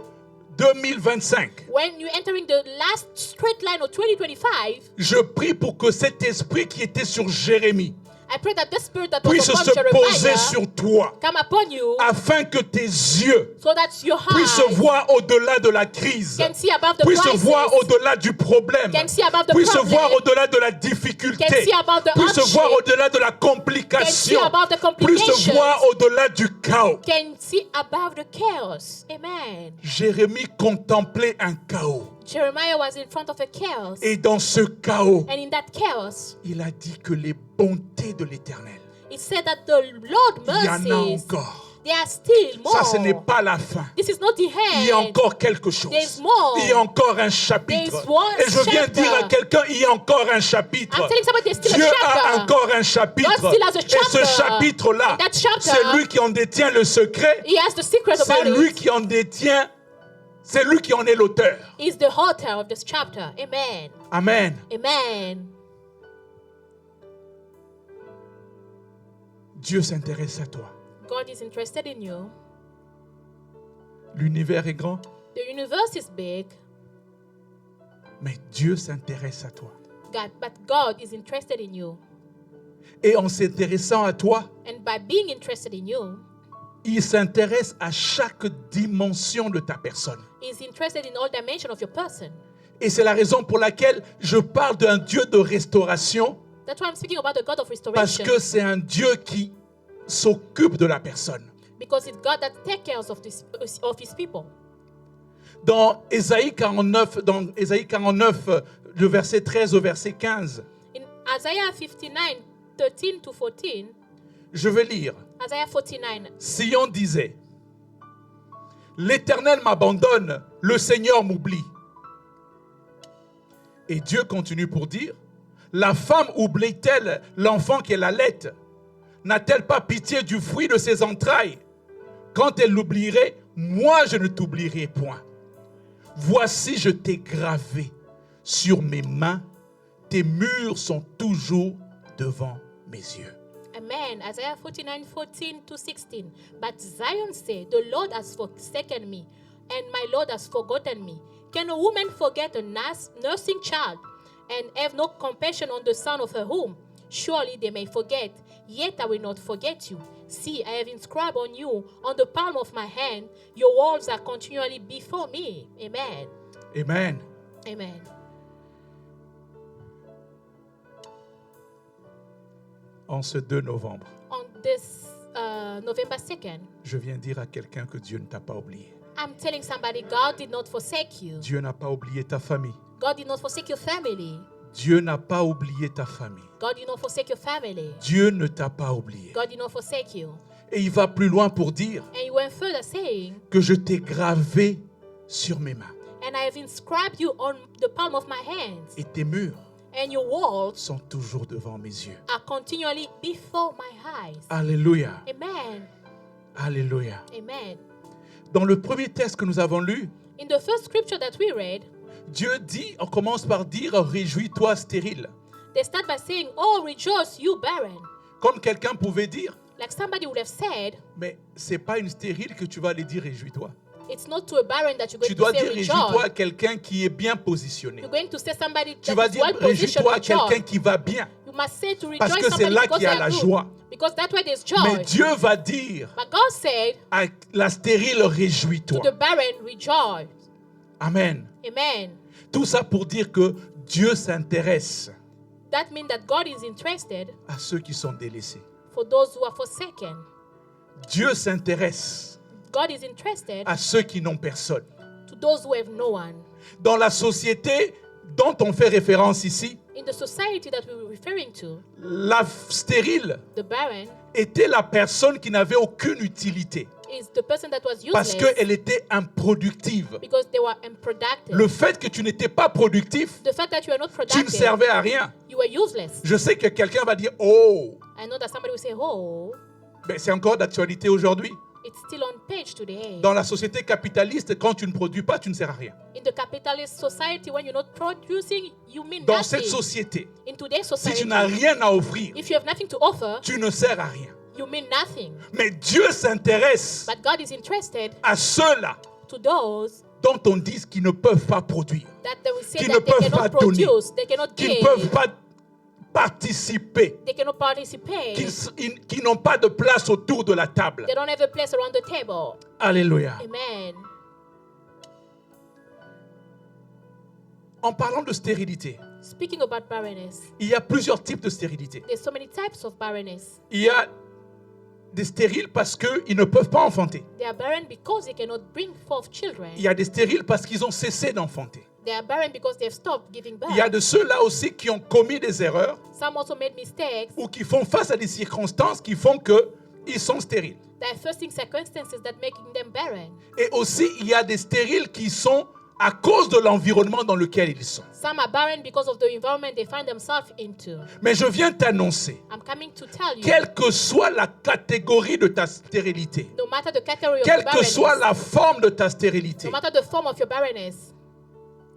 [SPEAKER 1] 2025,
[SPEAKER 2] when you're entering the last straight line of 2025,
[SPEAKER 1] je prie pour que cet esprit qui était sur Jérémie
[SPEAKER 2] I pray that the spirit that was
[SPEAKER 1] puisse
[SPEAKER 2] upon
[SPEAKER 1] se poser
[SPEAKER 2] Jeremiah
[SPEAKER 1] sur toi,
[SPEAKER 2] come upon you,
[SPEAKER 1] afin que tes yeux
[SPEAKER 2] so that your
[SPEAKER 1] puissent
[SPEAKER 2] eyes
[SPEAKER 1] voir au-delà de la crise,
[SPEAKER 2] can see above the
[SPEAKER 1] puissent
[SPEAKER 2] crisis,
[SPEAKER 1] voir au-delà du problème,
[SPEAKER 2] can see above the
[SPEAKER 1] puissent
[SPEAKER 2] problem,
[SPEAKER 1] voir au-delà de la
[SPEAKER 2] can
[SPEAKER 1] difficulté,
[SPEAKER 2] see above the
[SPEAKER 1] puissent
[SPEAKER 2] hardship,
[SPEAKER 1] voir au-delà de la
[SPEAKER 2] can see
[SPEAKER 1] complication,
[SPEAKER 2] above the
[SPEAKER 1] puissent
[SPEAKER 2] complications,
[SPEAKER 1] voir au-delà du chaos.
[SPEAKER 2] can see above the chaos. Amen.
[SPEAKER 1] Jérémie contemplait un chaos.
[SPEAKER 2] Jeremiah was in front of a chaos,
[SPEAKER 1] Et dans ce chaos,
[SPEAKER 2] and in that chaos,
[SPEAKER 1] il a dit que les bontés de l'Éternel,
[SPEAKER 2] it said that the Lord
[SPEAKER 1] il y en a
[SPEAKER 2] mercies,
[SPEAKER 1] encore.
[SPEAKER 2] there are still more.
[SPEAKER 1] Ça, ce n'est pas la fin.
[SPEAKER 2] This is not the
[SPEAKER 1] Il y a
[SPEAKER 2] end.
[SPEAKER 1] encore quelque chose.
[SPEAKER 2] There's more.
[SPEAKER 1] Il y a encore un chapitre.
[SPEAKER 2] There's one
[SPEAKER 1] Et je viens
[SPEAKER 2] chapter.
[SPEAKER 1] dire à quelqu'un, il y a encore un chapitre.
[SPEAKER 2] I'm telling somebody there's still
[SPEAKER 1] Dieu
[SPEAKER 2] a chapter.
[SPEAKER 1] a encore un chapitre.
[SPEAKER 2] God still has a
[SPEAKER 1] Et ce
[SPEAKER 2] chapter.
[SPEAKER 1] chapitre-là,
[SPEAKER 2] And that chapter,
[SPEAKER 1] c'est lui qui en détient le secret.
[SPEAKER 2] He has the secret
[SPEAKER 1] C'est
[SPEAKER 2] about
[SPEAKER 1] lui
[SPEAKER 2] it.
[SPEAKER 1] qui en détient. C'est lui qui en est l'auteur.
[SPEAKER 2] He's the author of this chapter. Amen.
[SPEAKER 1] Amen.
[SPEAKER 2] Amen.
[SPEAKER 1] Dieu s'intéresse à toi.
[SPEAKER 2] God is interested in you.
[SPEAKER 1] L'univers est grand,
[SPEAKER 2] The universe is big,
[SPEAKER 1] mais Dieu s'intéresse à toi.
[SPEAKER 2] but God is interested in you.
[SPEAKER 1] Et en s'intéressant à toi,
[SPEAKER 2] And by being interested in you,
[SPEAKER 1] il s'intéresse à chaque dimension de ta personne.
[SPEAKER 2] He's interested in all dimensions of your person.
[SPEAKER 1] Et c'est la raison pour laquelle je parle d'un Dieu de restauration,
[SPEAKER 2] That's why I'm speaking about the God of
[SPEAKER 1] parce
[SPEAKER 2] restoration.
[SPEAKER 1] que c'est un Dieu qui s'occupe de la personne.
[SPEAKER 2] Because it's God that takes care of His people.
[SPEAKER 1] Dans Ésaïe 49, le verset 13 au verset 15,
[SPEAKER 2] In Isaiah 59, 13 to 14,
[SPEAKER 1] je vais lire.
[SPEAKER 2] Isaiah 49,
[SPEAKER 1] Sion disait, l'Éternel m'abandonne, le Seigneur m'oublie. Et Dieu continue pour dire, la femme oublie-t-elle l'enfant qu'elle allait? N'a-t-elle pas pitié du fruit de ses entrailles? Quand elle l'oublierait, moi je ne t'oublierai point. Voici, je t'ai gravé sur mes mains, tes murs sont toujours devant mes yeux.
[SPEAKER 2] Amen. Isaiah 49, 14 to 16. But Zion said, the Lord has forsaken me, and my Lord has forgotten me. Can a woman forget a nursing child, and have no compassion on the son of her womb? Surely they may forget, yet I will not forget you. See, I have inscribed on you, on the palm of my hand, your walls are continually before me. Amen.
[SPEAKER 1] Amen.
[SPEAKER 2] Amen.
[SPEAKER 1] En ce 2 novembre,
[SPEAKER 2] On this November 2nd,
[SPEAKER 1] je viens dire à quelqu'un que Dieu ne t'a pas oublié.
[SPEAKER 2] I'm telling somebody God did not forsake you.
[SPEAKER 1] Dieu n'a pas oublié ta famille.
[SPEAKER 2] God did not forsake your family.
[SPEAKER 1] Dieu n'a pas oublié ta famille.
[SPEAKER 2] God did not forsake your family.
[SPEAKER 1] Dieu ne t'a pas oublié.
[SPEAKER 2] God did not forsake you.
[SPEAKER 1] Et il va plus loin pour dire
[SPEAKER 2] And he went further saying,
[SPEAKER 1] que je t'ai gravé sur mes mains.
[SPEAKER 2] and I have inscribed you on the palm of my hands,
[SPEAKER 1] Et tes murs
[SPEAKER 2] and your walls
[SPEAKER 1] sont toujours devant mes yeux.
[SPEAKER 2] are continually before my eyes.
[SPEAKER 1] Alléluia.
[SPEAKER 2] Amen.
[SPEAKER 1] Alléluia.
[SPEAKER 2] Amen.
[SPEAKER 1] Dans le premier texte que nous avons lu,
[SPEAKER 2] In the first scripture that we read,
[SPEAKER 1] Dieu dit, on commence par dire, réjouis-toi stérile.
[SPEAKER 2] they start by saying, oh, rejoice, you barren.
[SPEAKER 1] Comme quelqu'un pouvait dire,
[SPEAKER 2] Like somebody would have said,
[SPEAKER 1] mais c'est pas une stérile que tu vas aller dire réjouis-toi.
[SPEAKER 2] it's not to a barren that you're
[SPEAKER 1] Tu
[SPEAKER 2] going
[SPEAKER 1] dois
[SPEAKER 2] to say
[SPEAKER 1] dire réjouis-toi
[SPEAKER 2] rejoice.
[SPEAKER 1] à quelqu'un qui est bien positionné.
[SPEAKER 2] You're going to say somebody
[SPEAKER 1] Tu
[SPEAKER 2] that
[SPEAKER 1] vas
[SPEAKER 2] is
[SPEAKER 1] dire
[SPEAKER 2] well positioned
[SPEAKER 1] réjouis-toi à
[SPEAKER 2] rejoice.
[SPEAKER 1] quelqu'un qui va bien.
[SPEAKER 2] You must say to
[SPEAKER 1] Parce
[SPEAKER 2] rejoice
[SPEAKER 1] que c'est
[SPEAKER 2] somebody
[SPEAKER 1] là
[SPEAKER 2] because
[SPEAKER 1] qu'il y a
[SPEAKER 2] they
[SPEAKER 1] la
[SPEAKER 2] are good.
[SPEAKER 1] joie.
[SPEAKER 2] Because that's why there's
[SPEAKER 1] Mais
[SPEAKER 2] joy.
[SPEAKER 1] Dieu va dire
[SPEAKER 2] But God said
[SPEAKER 1] à la stérile,
[SPEAKER 2] to
[SPEAKER 1] réjouis-toi.
[SPEAKER 2] the barren, rejoice.
[SPEAKER 1] Amen.
[SPEAKER 2] Amen.
[SPEAKER 1] Tout ça pour dire que Dieu s'intéresse
[SPEAKER 2] That means that God is interested
[SPEAKER 1] à ceux qui sont délaissés.
[SPEAKER 2] for those who are forsaken.
[SPEAKER 1] Dieu s'intéresse
[SPEAKER 2] God is interested
[SPEAKER 1] à ceux qui n'ont personne.
[SPEAKER 2] to those who have no one.
[SPEAKER 1] Dans la société dont on fait référence ici,
[SPEAKER 2] In the society that we were referring to,
[SPEAKER 1] la stérile
[SPEAKER 2] the barren
[SPEAKER 1] était la personne qui n'avait aucune utilité
[SPEAKER 2] is the person that was
[SPEAKER 1] parce
[SPEAKER 2] useless
[SPEAKER 1] qu'elle était improductive.
[SPEAKER 2] because they were unproductive.
[SPEAKER 1] Le fait que tu n'étais pas productif,
[SPEAKER 2] The fact that you are not
[SPEAKER 1] tu ne
[SPEAKER 2] productive,
[SPEAKER 1] servais à rien.
[SPEAKER 2] you were useless.
[SPEAKER 1] Je sais que quelqu'un va dire, oh,
[SPEAKER 2] I know that somebody will say, oh,
[SPEAKER 1] mais c'est encore d'actualité aujourd'hui.
[SPEAKER 2] it's still on page today.
[SPEAKER 1] Dans la société capitaliste, quand tu ne produis pas, tu ne sers à rien.
[SPEAKER 2] In the capitalist society, when you're not producing, you mean
[SPEAKER 1] Dans
[SPEAKER 2] nothing.
[SPEAKER 1] cette société,
[SPEAKER 2] In today's
[SPEAKER 1] si
[SPEAKER 2] society,
[SPEAKER 1] tu n'as rien à offrir,
[SPEAKER 2] if you have nothing to offer,
[SPEAKER 1] tu ne sers à rien.
[SPEAKER 2] you mean nothing.
[SPEAKER 1] Mais Dieu s'intéresse
[SPEAKER 2] But God is interested
[SPEAKER 1] à ceux-là
[SPEAKER 2] to those
[SPEAKER 1] dont on dit qu'ils ne peuvent pas produire,
[SPEAKER 2] that they will say
[SPEAKER 1] qui ne
[SPEAKER 2] that they
[SPEAKER 1] peuvent pas
[SPEAKER 2] cannot
[SPEAKER 1] donner,
[SPEAKER 2] produce, they cannot
[SPEAKER 1] qui ne
[SPEAKER 2] give,
[SPEAKER 1] peuvent pas participer,
[SPEAKER 2] they cannot participate,
[SPEAKER 1] qui n'ont pas de place autour de la table.
[SPEAKER 2] they don't have a place around the table.
[SPEAKER 1] Alléluia.
[SPEAKER 2] Amen.
[SPEAKER 1] En parlant de stérilité,
[SPEAKER 2] Speaking about barrenness,
[SPEAKER 1] il y a plusieurs types de stérilité.
[SPEAKER 2] there's so many types of barrenness.
[SPEAKER 1] Il y a des stériles parce qu'ils ne peuvent pas enfanter.
[SPEAKER 2] They are barren because they cannot bring forth children.
[SPEAKER 1] Il y a des stériles parce qu'ils ont cessé d'enfanter.
[SPEAKER 2] They are barren because they've stopped giving birth.
[SPEAKER 1] Il y a de ceux-là aussi qui ont commis des erreurs
[SPEAKER 2] Some also made mistakes.
[SPEAKER 1] ou qui font face à des circonstances qui font qu'ils sont stériles.
[SPEAKER 2] There are facing circumstances that making them barren.
[SPEAKER 1] Et aussi, il y a des stériles qui sont à cause de l'environnement dans lequel ils sont.
[SPEAKER 2] Some are barren because of the environment they find themselves into.
[SPEAKER 1] Mais je viens t'annoncer,
[SPEAKER 2] I'm coming to tell you,
[SPEAKER 1] quelle que soit la catégorie de ta stérilité,
[SPEAKER 2] no matter the category of
[SPEAKER 1] quelle
[SPEAKER 2] your
[SPEAKER 1] que soit
[SPEAKER 2] barrenness,
[SPEAKER 1] la forme de ta stérilité,
[SPEAKER 2] no matter the form of your barrenness,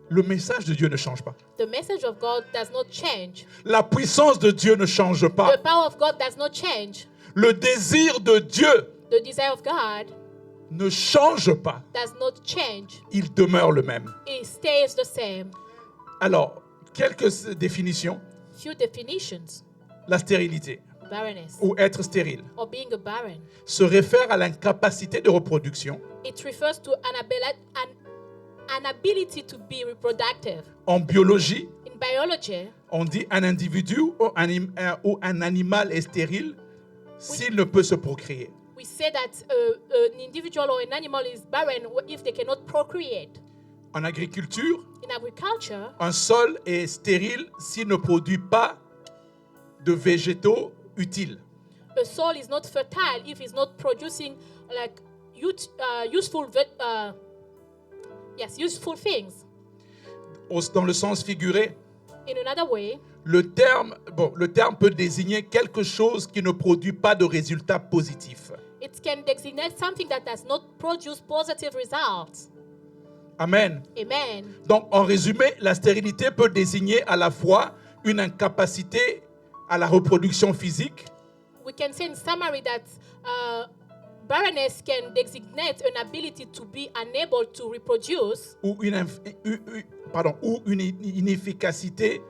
[SPEAKER 1] le message de Dieu ne change pas.
[SPEAKER 2] the message of God does not change.
[SPEAKER 1] La puissance de Dieu ne change pas.
[SPEAKER 2] The power of God does not change.
[SPEAKER 1] Le désir de Dieu
[SPEAKER 2] The desire of God
[SPEAKER 1] ne change pas.
[SPEAKER 2] does not change.
[SPEAKER 1] Il demeure le même.
[SPEAKER 2] It stays the same.
[SPEAKER 1] Alors, quelques définitions.
[SPEAKER 2] Few definitions.
[SPEAKER 1] La stérilité
[SPEAKER 2] Barrenness
[SPEAKER 1] ou être stérile
[SPEAKER 2] or being a barren.
[SPEAKER 1] se réfère à l'incapacité de reproduction
[SPEAKER 2] It refers to an ability to be reproductive.
[SPEAKER 1] en biologie.
[SPEAKER 2] In biology,
[SPEAKER 1] On dit un individu ou un animal est stérile s'il ne peut se procréer.
[SPEAKER 2] we say that an individual or an animal is barren if they cannot procreate.
[SPEAKER 1] En agriculture,
[SPEAKER 2] In agriculture,
[SPEAKER 1] un sol est stérile s'il ne produit pas de végétaux utiles.
[SPEAKER 2] a soil is not fertile if it's not producing like useful things.
[SPEAKER 1] Dans le sens figuré,
[SPEAKER 2] In another way,
[SPEAKER 1] le terme peut désigner quelque chose qui ne produit pas de résultats positifs.
[SPEAKER 2] it can designate something that does not produce positive results.
[SPEAKER 1] Amen.
[SPEAKER 2] Amen.
[SPEAKER 1] Donc, en résumé, la stérilité peut désigner à la fois une incapacité à la reproduction physique
[SPEAKER 2] We can say in summary that barrenness can designate an ability to be unable to reproduce
[SPEAKER 1] ou une inefficacité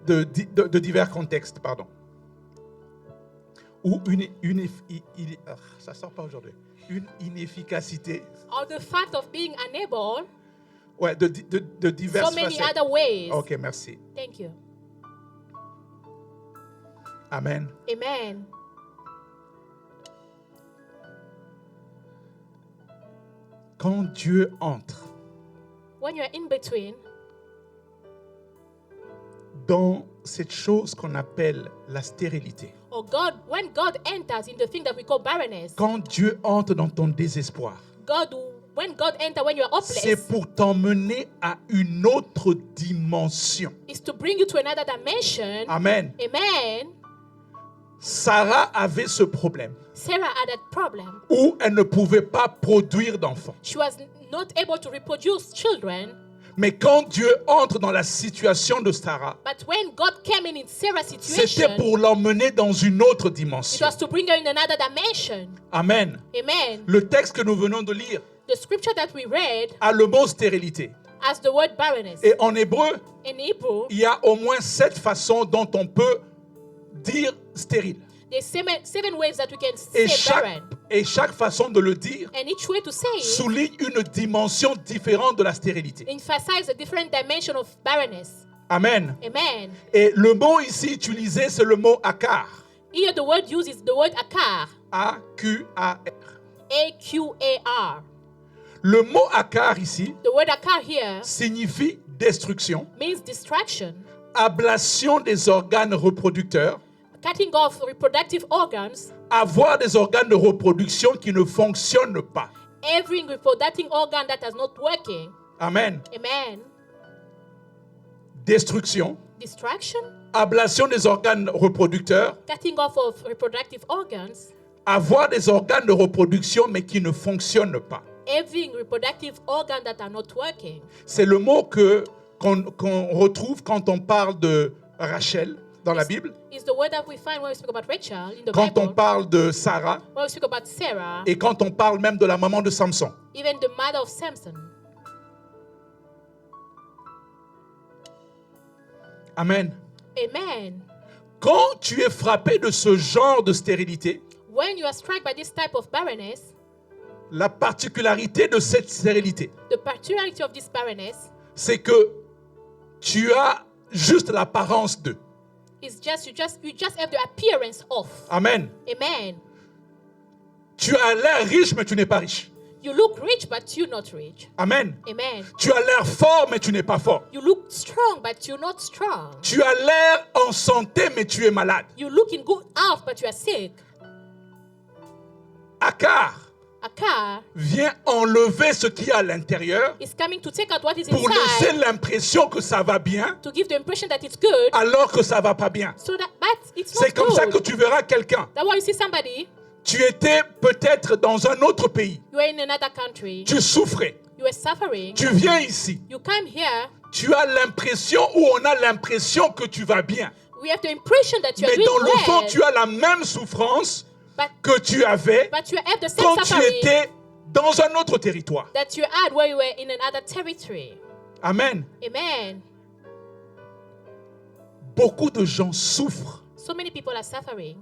[SPEAKER 1] de divers contextes. Ou ça sort pas aujourd'hui. Une inefficacité
[SPEAKER 2] or the fact of being unable
[SPEAKER 1] de diverses
[SPEAKER 2] so many
[SPEAKER 1] facettes.
[SPEAKER 2] other ways.
[SPEAKER 1] Ok, merci.
[SPEAKER 2] Thank you.
[SPEAKER 1] Amen.
[SPEAKER 2] Amen.
[SPEAKER 1] Quand Dieu entre
[SPEAKER 2] When you're in between
[SPEAKER 1] dans cette chose qu'on appelle la stérilité,
[SPEAKER 2] or when God enters in the thing that we call barrenness,
[SPEAKER 1] quand Dieu entre dans ton désespoir,
[SPEAKER 2] when God enters when you're
[SPEAKER 1] c'est
[SPEAKER 2] hopeless,
[SPEAKER 1] pour t'emmener à une autre dimension.
[SPEAKER 2] is to bring you to another dimension.
[SPEAKER 1] Amen.
[SPEAKER 2] Amen.
[SPEAKER 1] Sarah avait ce problème
[SPEAKER 2] Sarah had that problem.
[SPEAKER 1] où elle ne pouvait pas produire d'enfants.
[SPEAKER 2] She was not able to reproduce children.
[SPEAKER 1] Mais quand Dieu entre dans la situation de Sarah,
[SPEAKER 2] But when God came in Sarah's
[SPEAKER 1] c'était
[SPEAKER 2] situation,
[SPEAKER 1] pour l'emmener dans une autre
[SPEAKER 2] it
[SPEAKER 1] dimension.
[SPEAKER 2] was to bring her in another dimension.
[SPEAKER 1] Amen.
[SPEAKER 2] Amen.
[SPEAKER 1] Le texte que nous venons de lire
[SPEAKER 2] The scripture that we read
[SPEAKER 1] a le mot stérilité.
[SPEAKER 2] has the word barrenness.
[SPEAKER 1] Et en hébreu,
[SPEAKER 2] In Hebrew,
[SPEAKER 1] il y a au moins 7 façons dont on peut dire stérile.
[SPEAKER 2] there's seven ways that we can say barren.
[SPEAKER 1] Et chaque façon de le dire
[SPEAKER 2] And each way to say it
[SPEAKER 1] souligne une dimension différente de la stérilité.
[SPEAKER 2] emphasizes a different dimension of barrenness.
[SPEAKER 1] Amen.
[SPEAKER 2] Amen.
[SPEAKER 1] Et le mot ici utilisé, c'est le mot akar.
[SPEAKER 2] Here the word used is the word akar.
[SPEAKER 1] A-Q-A-R.
[SPEAKER 2] A-Q-A-R.
[SPEAKER 1] Le mot akar ici
[SPEAKER 2] The word akar here
[SPEAKER 1] signifie destruction,
[SPEAKER 2] means distraction,
[SPEAKER 1] ablation des organes reproducteurs,
[SPEAKER 2] cutting off reproductive organs,
[SPEAKER 1] avoir des organes de reproduction qui ne fonctionnent pas.
[SPEAKER 2] every reproductive organ that is not working.
[SPEAKER 1] Amen.
[SPEAKER 2] Amen.
[SPEAKER 1] Destruction,
[SPEAKER 2] Distraction,
[SPEAKER 1] ablation des organes reproducteurs,
[SPEAKER 2] cutting off of reproductive organs,
[SPEAKER 1] avoir des organes de reproduction mais qui ne fonctionnent pas.
[SPEAKER 2] every reproductive organ that are not working.
[SPEAKER 1] C'est le mot qu'on retrouve quand on parle de Rachel dans la Bible,
[SPEAKER 2] It's the word that we find when we speak about Rachel in the
[SPEAKER 1] quand on
[SPEAKER 2] Bible,
[SPEAKER 1] parle de Sarah
[SPEAKER 2] when we speak about Sarah,
[SPEAKER 1] et quand on parle même de la maman de Samson.
[SPEAKER 2] even the mother of Samson.
[SPEAKER 1] Amen.
[SPEAKER 2] Amen.
[SPEAKER 1] Quand tu es frappé de ce genre de stérilité,
[SPEAKER 2] When you are struck by this type of barrenness,
[SPEAKER 1] la particularité de cette stérilité,
[SPEAKER 2] the particularity of this barrenness
[SPEAKER 1] c'est que tu as juste l'apparence d'eux.
[SPEAKER 2] is you just have the appearance of.
[SPEAKER 1] Amen.
[SPEAKER 2] Amen.
[SPEAKER 1] Tu as l'air riche, mais tu n'es pas riche.
[SPEAKER 2] You look rich, but you're not rich.
[SPEAKER 1] Amen.
[SPEAKER 2] Amen.
[SPEAKER 1] Tu as l'air fort, mais tu n'es pas fort.
[SPEAKER 2] You look strong, but you're not strong.
[SPEAKER 1] Tu as l'air en santé, mais tu es malade.
[SPEAKER 2] You look in good health, but you are sick.
[SPEAKER 1] Akar
[SPEAKER 2] Akar
[SPEAKER 1] vient enlever ce qu'il y a à l'intérieur
[SPEAKER 2] is coming to take out what is
[SPEAKER 1] pour laisser
[SPEAKER 2] inside
[SPEAKER 1] l'impression que ça va bien,
[SPEAKER 2] to give the impression that it's good,
[SPEAKER 1] alors que ça va pas bien.
[SPEAKER 2] so that but it's
[SPEAKER 1] C'est
[SPEAKER 2] not
[SPEAKER 1] comme ça que
[SPEAKER 2] good.
[SPEAKER 1] tu verras quelqu'un.
[SPEAKER 2] That's why you see somebody,
[SPEAKER 1] Tu étais peut-être dans un autre pays.
[SPEAKER 2] you are in another country,
[SPEAKER 1] Tu souffrais.
[SPEAKER 2] you are suffering,
[SPEAKER 1] Tu viens ici.
[SPEAKER 2] you come here,
[SPEAKER 1] Tu as l'impression ou on a l'impression que tu vas bien.
[SPEAKER 2] we have the impression that you are
[SPEAKER 1] Mais dans
[SPEAKER 2] doing
[SPEAKER 1] le fond,
[SPEAKER 2] well,
[SPEAKER 1] tu as la même souffrance
[SPEAKER 2] but
[SPEAKER 1] que tu avais
[SPEAKER 2] you have the same
[SPEAKER 1] quand tu
[SPEAKER 2] suffering
[SPEAKER 1] étais dans un autre territoire.
[SPEAKER 2] that you had where you were in another territory.
[SPEAKER 1] Amen.
[SPEAKER 2] Amen.
[SPEAKER 1] Beaucoup de gens souffrent
[SPEAKER 2] So many people are suffering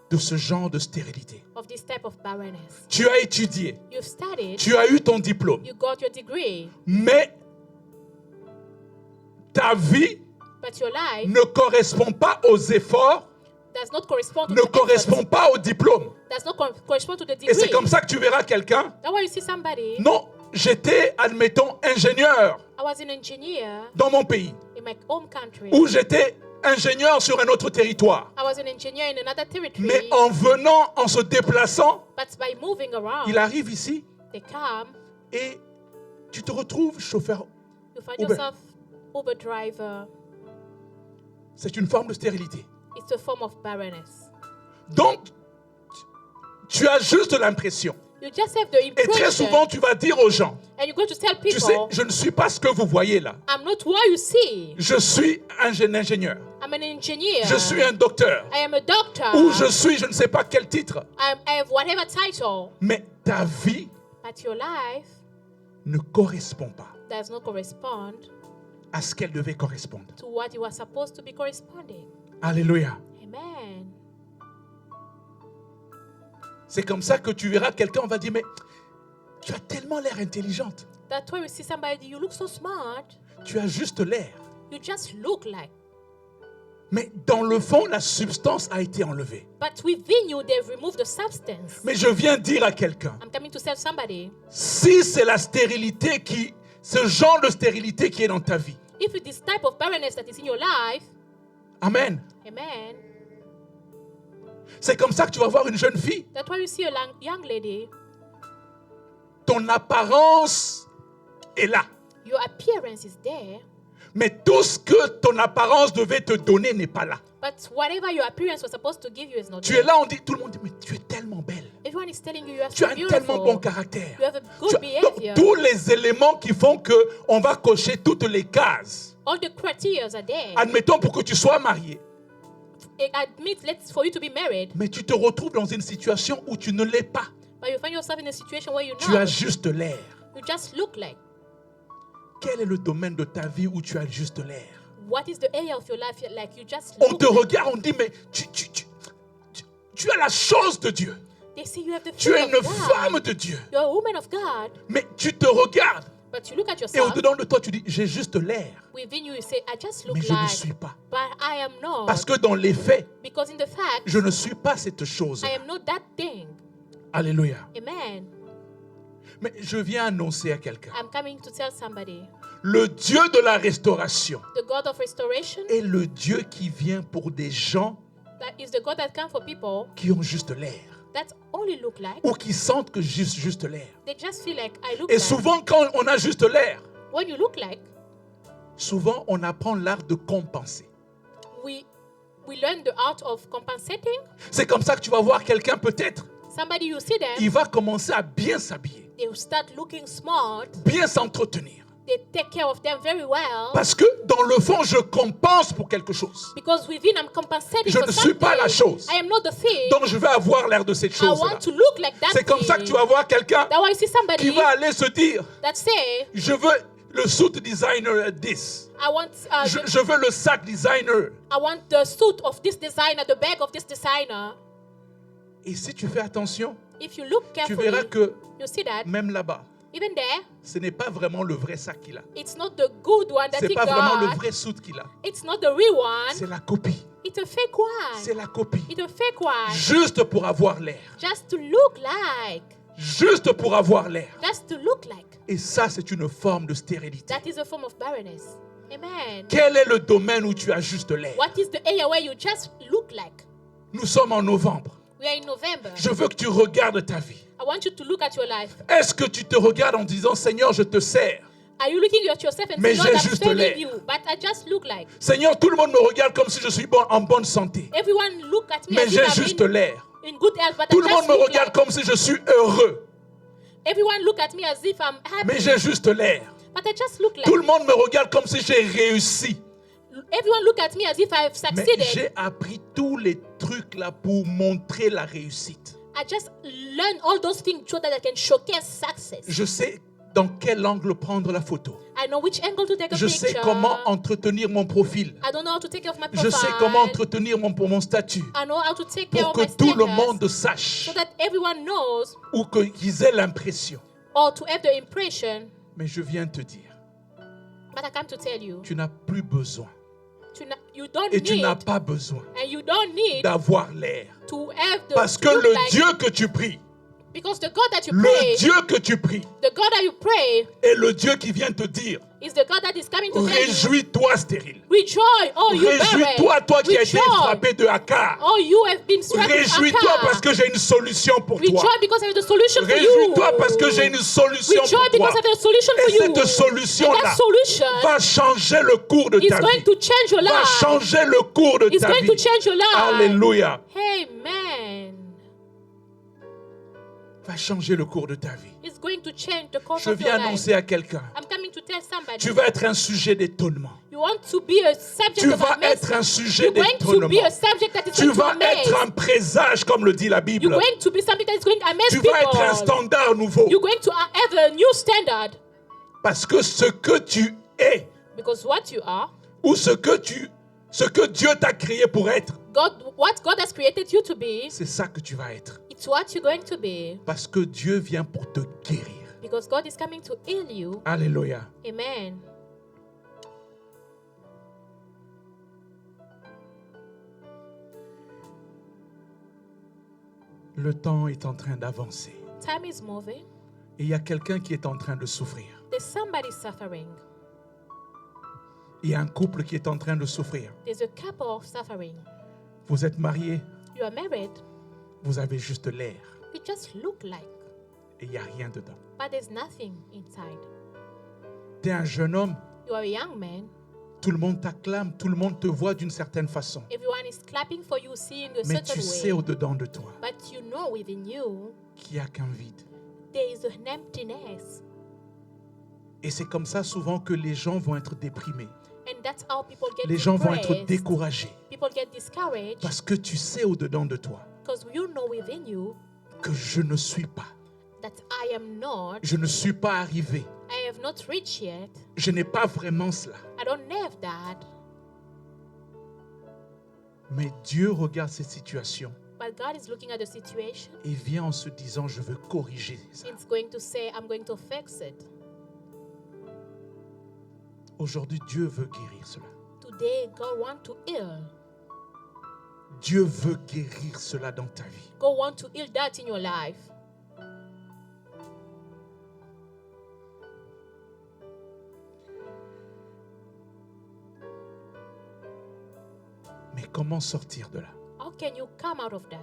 [SPEAKER 1] de ce genre de stérilité.
[SPEAKER 2] of this type of barrenness.
[SPEAKER 1] Tu as étudié,
[SPEAKER 2] You've studied,
[SPEAKER 1] tu as eu ton diplôme,
[SPEAKER 2] you got your degree,
[SPEAKER 1] mais ta vie
[SPEAKER 2] but your life
[SPEAKER 1] ne correspond pas aux efforts,
[SPEAKER 2] does not correspond to
[SPEAKER 1] ne
[SPEAKER 2] the
[SPEAKER 1] correspond
[SPEAKER 2] effort,
[SPEAKER 1] pas au diplôme.
[SPEAKER 2] does not correspond to the
[SPEAKER 1] Et c'est
[SPEAKER 2] degree.
[SPEAKER 1] comme ça que tu verras quelqu'un.
[SPEAKER 2] That's why you see somebody.
[SPEAKER 1] Non, j'étais, admettons, ingénieur
[SPEAKER 2] I was an engineer
[SPEAKER 1] dans mon pays,
[SPEAKER 2] in my home country.
[SPEAKER 1] ou j'étais ingénieur sur un autre territoire.
[SPEAKER 2] I was an engineer in another territory.
[SPEAKER 1] Mais en venant, en se déplaçant,
[SPEAKER 2] But by moving around,
[SPEAKER 1] il arrive ici
[SPEAKER 2] they come,
[SPEAKER 1] et tu te retrouves chauffeur.
[SPEAKER 2] you find
[SPEAKER 1] Uber.
[SPEAKER 2] yourself Uber driver.
[SPEAKER 1] C'est une forme de stérilité.
[SPEAKER 2] It's a form of barrenness.
[SPEAKER 1] Donc, tu as juste l'impression.
[SPEAKER 2] You just have the
[SPEAKER 1] Et très
[SPEAKER 2] impression,
[SPEAKER 1] souvent, tu vas dire aux gens,
[SPEAKER 2] and you go to tell
[SPEAKER 1] tu
[SPEAKER 2] people,
[SPEAKER 1] sais, je ne suis pas ce que vous voyez là.
[SPEAKER 2] I'm not what you see.
[SPEAKER 1] Je suis un ingénieur.
[SPEAKER 2] I'm an engineer.
[SPEAKER 1] Je suis un docteur.
[SPEAKER 2] I am a doctor.
[SPEAKER 1] Ou je suis, je ne sais pas quel titre.
[SPEAKER 2] I have whatever title.
[SPEAKER 1] Mais ta vie
[SPEAKER 2] But your life
[SPEAKER 1] ne correspond pas
[SPEAKER 2] does not correspond
[SPEAKER 1] à ce qu'elle devait correspondre.
[SPEAKER 2] to what you are supposed to be corresponding.
[SPEAKER 1] Alléluia.
[SPEAKER 2] Amen.
[SPEAKER 1] C'est comme ça que tu verras quelqu'un, on va dire, mais tu as tellement l'air intelligente.
[SPEAKER 2] That's why you see somebody, you look so smart.
[SPEAKER 1] Tu as juste l'air.
[SPEAKER 2] You just look like.
[SPEAKER 1] Mais dans le fond, la substance a été enlevée.
[SPEAKER 2] But within you, they've removed the substance.
[SPEAKER 1] Mais je viens dire à quelqu'un,
[SPEAKER 2] I'm coming to tell somebody,
[SPEAKER 1] si c'est la stérilité ce genre de stérilité qui est dans ta vie.
[SPEAKER 2] if it is type of barrenness that is in your life,
[SPEAKER 1] Amen.
[SPEAKER 2] amen,
[SPEAKER 1] C'est comme ça que tu vas voir une jeune fille.
[SPEAKER 2] that's why you see a young lady,
[SPEAKER 1] Ton apparence est là.
[SPEAKER 2] your appearance is there,
[SPEAKER 1] Mais tout ce que ton apparence devait te donner n'est pas là.
[SPEAKER 2] but whatever your appearance was supposed to give you is not
[SPEAKER 1] Tu
[SPEAKER 2] there.
[SPEAKER 1] es là, tout le monde dit, mais tu es tellement belle.
[SPEAKER 2] Everyone is telling you you are
[SPEAKER 1] Tu
[SPEAKER 2] so
[SPEAKER 1] as un tellement bon
[SPEAKER 2] beautiful.
[SPEAKER 1] caractère.
[SPEAKER 2] You have a good
[SPEAKER 1] Donc,
[SPEAKER 2] behavior.
[SPEAKER 1] tous les éléments qui font qu'on va cocher toutes les cases.
[SPEAKER 2] All the criteria are there.
[SPEAKER 1] Admettons pour que tu sois marié.
[SPEAKER 2] Admit, for you to be married,
[SPEAKER 1] Mais tu te retrouves dans une situation où tu ne l'es pas.
[SPEAKER 2] but you find yourself in a situation where
[SPEAKER 1] Tu as juste l'air.
[SPEAKER 2] you just look like.
[SPEAKER 1] Quel est le domaine de ta vie où tu as juste l'air?
[SPEAKER 2] What is the area of your life like you just
[SPEAKER 1] On
[SPEAKER 2] look
[SPEAKER 1] te
[SPEAKER 2] like?
[SPEAKER 1] regarde, on dit, mais tu as la chose de Dieu.
[SPEAKER 2] They say you have the
[SPEAKER 1] Tu es
[SPEAKER 2] fear
[SPEAKER 1] une
[SPEAKER 2] of God.
[SPEAKER 1] femme de Dieu.
[SPEAKER 2] You're a woman of God,
[SPEAKER 1] Mais tu te regardes.
[SPEAKER 2] But you look at
[SPEAKER 1] Et
[SPEAKER 2] yourself,
[SPEAKER 1] au-dedans de toi, tu dis, j'ai juste l'air,
[SPEAKER 2] within you, you say, I just look
[SPEAKER 1] mais je ne
[SPEAKER 2] like,
[SPEAKER 1] suis pas.
[SPEAKER 2] but I am not.
[SPEAKER 1] Parce que dans les faits,
[SPEAKER 2] Because in the fact,
[SPEAKER 1] je ne suis pas cette chose.
[SPEAKER 2] I am not that thing.
[SPEAKER 1] Alléluia.
[SPEAKER 2] Amen.
[SPEAKER 1] Mais je viens annoncer à quelqu'un,
[SPEAKER 2] I'm coming to tell somebody,
[SPEAKER 1] le Dieu de la restauration
[SPEAKER 2] the God of restoration,
[SPEAKER 1] est le Dieu qui vient pour des gens
[SPEAKER 2] that is the God that comes for people
[SPEAKER 1] qui ont juste l'air
[SPEAKER 2] that only look like,
[SPEAKER 1] ou qui sentent que juste l'air.
[SPEAKER 2] they just feel like I look
[SPEAKER 1] Et
[SPEAKER 2] like.
[SPEAKER 1] souvent, quand on a juste l'air,
[SPEAKER 2] When you look like,
[SPEAKER 1] souvent on apprend l'art de compenser.
[SPEAKER 2] we learn the art of compensating.
[SPEAKER 1] C'est comme ça que tu vas voir quelqu'un peut-être,
[SPEAKER 2] Somebody you see them,
[SPEAKER 1] il va commencer à bien s'habiller,
[SPEAKER 2] they will start looking smart.
[SPEAKER 1] bien s'entretenir.
[SPEAKER 2] They take care of them very well.
[SPEAKER 1] Parce que dans le fond, je compense pour quelque chose.
[SPEAKER 2] Because within I'm compensating
[SPEAKER 1] Je
[SPEAKER 2] for
[SPEAKER 1] ne suis pas la
[SPEAKER 2] something.
[SPEAKER 1] chose.
[SPEAKER 2] I am not the thing.
[SPEAKER 1] Donc je vais avoir l'air de cette
[SPEAKER 2] I
[SPEAKER 1] chose-là.
[SPEAKER 2] want to look like that
[SPEAKER 1] C'est comme ça que tu vas voir quelqu'un
[SPEAKER 2] That why you see
[SPEAKER 1] qui
[SPEAKER 2] somebody
[SPEAKER 1] va aller se dire,
[SPEAKER 2] that say,
[SPEAKER 1] je veux le suit designer at this.
[SPEAKER 2] I want
[SPEAKER 1] Je veux le sac designer.
[SPEAKER 2] I want the suit of this designer, the bag of this designer.
[SPEAKER 1] Et si tu fais attention,
[SPEAKER 2] If you look
[SPEAKER 1] tu
[SPEAKER 2] carefully,
[SPEAKER 1] verras que
[SPEAKER 2] you see that
[SPEAKER 1] même là-bas,
[SPEAKER 2] even there,
[SPEAKER 1] ce n'est pas vraiment le vrai sac qu'il a.
[SPEAKER 2] it's not the good one that
[SPEAKER 1] C'est
[SPEAKER 2] he
[SPEAKER 1] pas vraiment le
[SPEAKER 2] got.
[SPEAKER 1] vrai suit qu'il a.
[SPEAKER 2] It's not the real one.
[SPEAKER 1] C'est la copie.
[SPEAKER 2] It's a fake one.
[SPEAKER 1] C'est la copie.
[SPEAKER 2] It's a fake one.
[SPEAKER 1] Juste pour avoir l'air.
[SPEAKER 2] Just to look like.
[SPEAKER 1] Juste pour avoir l'air.
[SPEAKER 2] Just to look like.
[SPEAKER 1] Et ça, c'est une forme de stérilité.
[SPEAKER 2] That is a form of barrenness. Amen.
[SPEAKER 1] Quel est le domaine où tu as juste l'air?
[SPEAKER 2] What is the area where you just look like?
[SPEAKER 1] Nous sommes en novembre.
[SPEAKER 2] We are in November.
[SPEAKER 1] Je veux que tu regardes ta vie.
[SPEAKER 2] I want you to look at your life.
[SPEAKER 1] Est-ce que tu te regardes en disant, Seigneur, je te sers?
[SPEAKER 2] Are you looking at yourself and
[SPEAKER 1] Mais
[SPEAKER 2] saying, Lord,
[SPEAKER 1] j'ai
[SPEAKER 2] I'm
[SPEAKER 1] juste
[SPEAKER 2] serving
[SPEAKER 1] l'air.
[SPEAKER 2] you, but I just look like.
[SPEAKER 1] Seigneur, tout le monde me regarde comme si je suis en bonne santé.
[SPEAKER 2] Everyone look at me
[SPEAKER 1] Mais
[SPEAKER 2] as
[SPEAKER 1] j'ai
[SPEAKER 2] if
[SPEAKER 1] juste
[SPEAKER 2] I'm
[SPEAKER 1] l'air.
[SPEAKER 2] in good health, but
[SPEAKER 1] Tout
[SPEAKER 2] I
[SPEAKER 1] le
[SPEAKER 2] just
[SPEAKER 1] monde me
[SPEAKER 2] look
[SPEAKER 1] regarde
[SPEAKER 2] like.
[SPEAKER 1] comme si je suis heureux.
[SPEAKER 2] Everyone look at me as if I'm happy,
[SPEAKER 1] Mais j'ai juste l'air.
[SPEAKER 2] but I just look like.
[SPEAKER 1] Tout le monde me regarde comme si j'ai réussi.
[SPEAKER 2] Everyone look at me as if I've
[SPEAKER 1] Mais
[SPEAKER 2] succeeded.
[SPEAKER 1] j'ai appris tous les trucs là pour montrer la réussite.
[SPEAKER 2] I just learn all those things so that I can showcase success.
[SPEAKER 1] Je sais dans quel angle prendre la photo.
[SPEAKER 2] I know which angle to take a
[SPEAKER 1] Je
[SPEAKER 2] picture.
[SPEAKER 1] sais comment entretenir mon profil.
[SPEAKER 2] I don't know how to take care of my
[SPEAKER 1] Je
[SPEAKER 2] profile.
[SPEAKER 1] sais comment entretenir mon statut.
[SPEAKER 2] I know how to take care
[SPEAKER 1] Pour
[SPEAKER 2] of
[SPEAKER 1] que
[SPEAKER 2] my
[SPEAKER 1] tout le
[SPEAKER 2] status
[SPEAKER 1] monde sache.
[SPEAKER 2] so that everyone knows
[SPEAKER 1] Ou qu'ils aient l'impression.
[SPEAKER 2] or to have the impression.
[SPEAKER 1] Mais je viens te dire,
[SPEAKER 2] But I come to tell you,
[SPEAKER 1] tu n'as plus besoin.
[SPEAKER 2] you don't
[SPEAKER 1] Et tu
[SPEAKER 2] need
[SPEAKER 1] n'as pas besoin
[SPEAKER 2] and you don't need
[SPEAKER 1] d'avoir l'air.
[SPEAKER 2] to have the
[SPEAKER 1] Parce que
[SPEAKER 2] look
[SPEAKER 1] le
[SPEAKER 2] like,
[SPEAKER 1] Dieu que tu pries,
[SPEAKER 2] because the God that you
[SPEAKER 1] le
[SPEAKER 2] pray,
[SPEAKER 1] Dieu que tu pries,
[SPEAKER 2] the God that you pray
[SPEAKER 1] est le Dieu qui vient te dire,
[SPEAKER 2] is the God that is coming to tell you,
[SPEAKER 1] réjouis-toi stérile.
[SPEAKER 2] rejoice, oh you
[SPEAKER 1] Réjouis-toi,
[SPEAKER 2] barren,
[SPEAKER 1] toi qui as été
[SPEAKER 2] rejoice,
[SPEAKER 1] frappé de Hakar.
[SPEAKER 2] oh you have been struck with
[SPEAKER 1] Réjouis-toi
[SPEAKER 2] Akkar.
[SPEAKER 1] parce que j'ai une solution pour toi.
[SPEAKER 2] Rejoice because I have the solution for you.
[SPEAKER 1] Réjouis-toi parce que j'ai une solution
[SPEAKER 2] Rejoice
[SPEAKER 1] pour toi.
[SPEAKER 2] because I have a solution for
[SPEAKER 1] Et
[SPEAKER 2] you.
[SPEAKER 1] cette
[SPEAKER 2] And
[SPEAKER 1] solution-là
[SPEAKER 2] that solution
[SPEAKER 1] va changer le cours de
[SPEAKER 2] is
[SPEAKER 1] ta
[SPEAKER 2] going
[SPEAKER 1] vie.
[SPEAKER 2] to change your
[SPEAKER 1] Va
[SPEAKER 2] life.
[SPEAKER 1] changer le cours de
[SPEAKER 2] It's
[SPEAKER 1] ta
[SPEAKER 2] going
[SPEAKER 1] vie.
[SPEAKER 2] to change your life.
[SPEAKER 1] Alléluia.
[SPEAKER 2] Amen.
[SPEAKER 1] Va changer le cours de ta vie.
[SPEAKER 2] It's going to change the course
[SPEAKER 1] Je
[SPEAKER 2] of your
[SPEAKER 1] viens
[SPEAKER 2] life.
[SPEAKER 1] annoncer à quelqu'un.
[SPEAKER 2] I'm coming to tell somebody.
[SPEAKER 1] Tu vas être un sujet d'étonnement.
[SPEAKER 2] You want to be a subject
[SPEAKER 1] Tu
[SPEAKER 2] of
[SPEAKER 1] vas
[SPEAKER 2] amazement.
[SPEAKER 1] être un sujet
[SPEAKER 2] You're going to
[SPEAKER 1] d'étonnement.
[SPEAKER 2] be a subject that is
[SPEAKER 1] Tu
[SPEAKER 2] going to
[SPEAKER 1] vas
[SPEAKER 2] amaze.
[SPEAKER 1] être un présage, comme le dit la Bible.
[SPEAKER 2] You're going to be something that is going to amaze
[SPEAKER 1] Tu
[SPEAKER 2] people.
[SPEAKER 1] vas être un standard nouveau.
[SPEAKER 2] You're going to have a new standard.
[SPEAKER 1] Parce que ce que tu es,
[SPEAKER 2] Because what you are,
[SPEAKER 1] ou ce que Dieu t'a créé pour être,
[SPEAKER 2] what God has created you to be,
[SPEAKER 1] c'est ça que tu vas être.
[SPEAKER 2] it's what you're going to be.
[SPEAKER 1] Parce que Dieu vient pour te guérir.
[SPEAKER 2] Because God is coming to heal you.
[SPEAKER 1] Alléluia.
[SPEAKER 2] Amen.
[SPEAKER 1] Le temps est en train d'avancer.
[SPEAKER 2] Time is moving.
[SPEAKER 1] Et il y a quelqu'un qui est en train de souffrir.
[SPEAKER 2] There's somebody suffering.
[SPEAKER 1] Il y a un couple qui est en train de souffrir.
[SPEAKER 2] There's a couple suffering.
[SPEAKER 1] Vous êtes mariés,
[SPEAKER 2] You are married.
[SPEAKER 1] vous avez juste l'air.
[SPEAKER 2] You just look like,
[SPEAKER 1] Et il n'y a rien dedans.
[SPEAKER 2] but there's nothing inside.
[SPEAKER 1] Tu es un jeune homme,
[SPEAKER 2] You are a young man.
[SPEAKER 1] tout le monde t'acclame, tout le monde te voit d'une certaine façon.
[SPEAKER 2] Everyone is clapping for you, seeing a
[SPEAKER 1] Mais
[SPEAKER 2] certain
[SPEAKER 1] tu sais
[SPEAKER 2] way.
[SPEAKER 1] au-dedans de toi
[SPEAKER 2] But you know within you,
[SPEAKER 1] qu'il n'y a qu'un vide.
[SPEAKER 2] there is an emptiness.
[SPEAKER 1] Et c'est comme ça souvent que les gens vont être déprimés.
[SPEAKER 2] And that's how people get
[SPEAKER 1] Les gens vont être
[SPEAKER 2] depressed.
[SPEAKER 1] découragés.
[SPEAKER 2] People get discouraged
[SPEAKER 1] Parce que tu sais au-dedans de toi
[SPEAKER 2] because you know within you
[SPEAKER 1] que je ne suis pas.
[SPEAKER 2] that I am not,
[SPEAKER 1] Je ne suis pas arrivé.
[SPEAKER 2] I have not reached yet.
[SPEAKER 1] Je n'ai pas vraiment cela.
[SPEAKER 2] I don't have that.
[SPEAKER 1] Mais Dieu regarde cette situation
[SPEAKER 2] But God is looking at the situation.
[SPEAKER 1] et vient en se disant, je veux corriger ça.
[SPEAKER 2] It's going to say, I'm going to fix it.
[SPEAKER 1] Aujourd'hui, Dieu veut guérir cela.
[SPEAKER 2] Today, God wants to heal.
[SPEAKER 1] Dieu veut guérir cela dans ta vie.
[SPEAKER 2] God wants to heal that in your life.
[SPEAKER 1] Mais comment sortir de là?
[SPEAKER 2] How can you come out of that?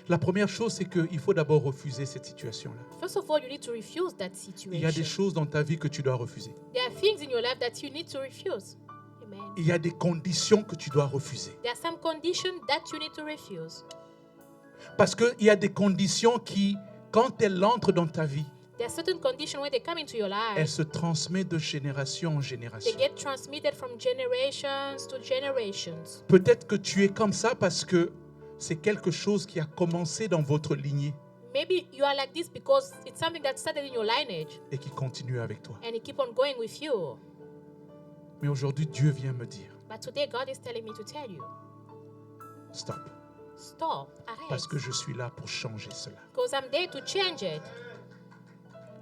[SPEAKER 1] La première chose, c'est qu'il faut d'abord refuser cette situation-là.
[SPEAKER 2] First of all, you need to refuse that
[SPEAKER 1] Il y a des
[SPEAKER 2] situation.
[SPEAKER 1] choses dans ta vie que tu dois refuser.
[SPEAKER 2] There are things in your life that you need to refuse. Amen.
[SPEAKER 1] Il y a des conditions que tu dois refuser.
[SPEAKER 2] There are some conditions that you need to refuse.
[SPEAKER 1] Parce qu'il y a des conditions qui, quand elles entrent dans ta vie,
[SPEAKER 2] There are certain conditions when they come into your
[SPEAKER 1] elles
[SPEAKER 2] life,
[SPEAKER 1] se transmettent de génération en
[SPEAKER 2] they
[SPEAKER 1] génération.
[SPEAKER 2] get transmitted from generations to generations.
[SPEAKER 1] Peut-être que tu es comme ça parce que c'est quelque chose qui a commencé dans votre lignée
[SPEAKER 2] Maybe you are like this because it's something that started in your lineage
[SPEAKER 1] et qui continue avec toi.
[SPEAKER 2] and it keep on going with you.
[SPEAKER 1] Mais aujourd'hui, Dieu vient me dire,
[SPEAKER 2] But today, God is telling me to tell you,
[SPEAKER 1] stop,
[SPEAKER 2] stop, arrête.
[SPEAKER 1] parce que je suis là pour changer cela.
[SPEAKER 2] Because I'm there to change it.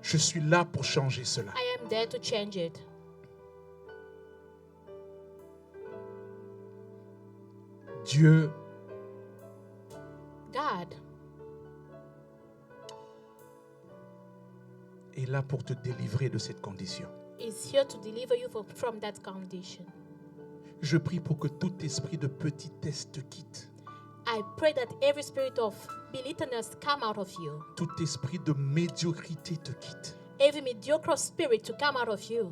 [SPEAKER 1] Je suis là pour changer cela.
[SPEAKER 2] I am there to change it.
[SPEAKER 1] Dieu
[SPEAKER 2] God
[SPEAKER 1] est là pour te délivrer de cette condition.
[SPEAKER 2] is here to deliver you from that condition.
[SPEAKER 1] Je prie pour que tout esprit de petitesse te quitte.
[SPEAKER 2] I pray that every spirit of belittleness come out of you.
[SPEAKER 1] Tout esprit de médiocrité te quitte.
[SPEAKER 2] Every mediocre spirit to come out of you.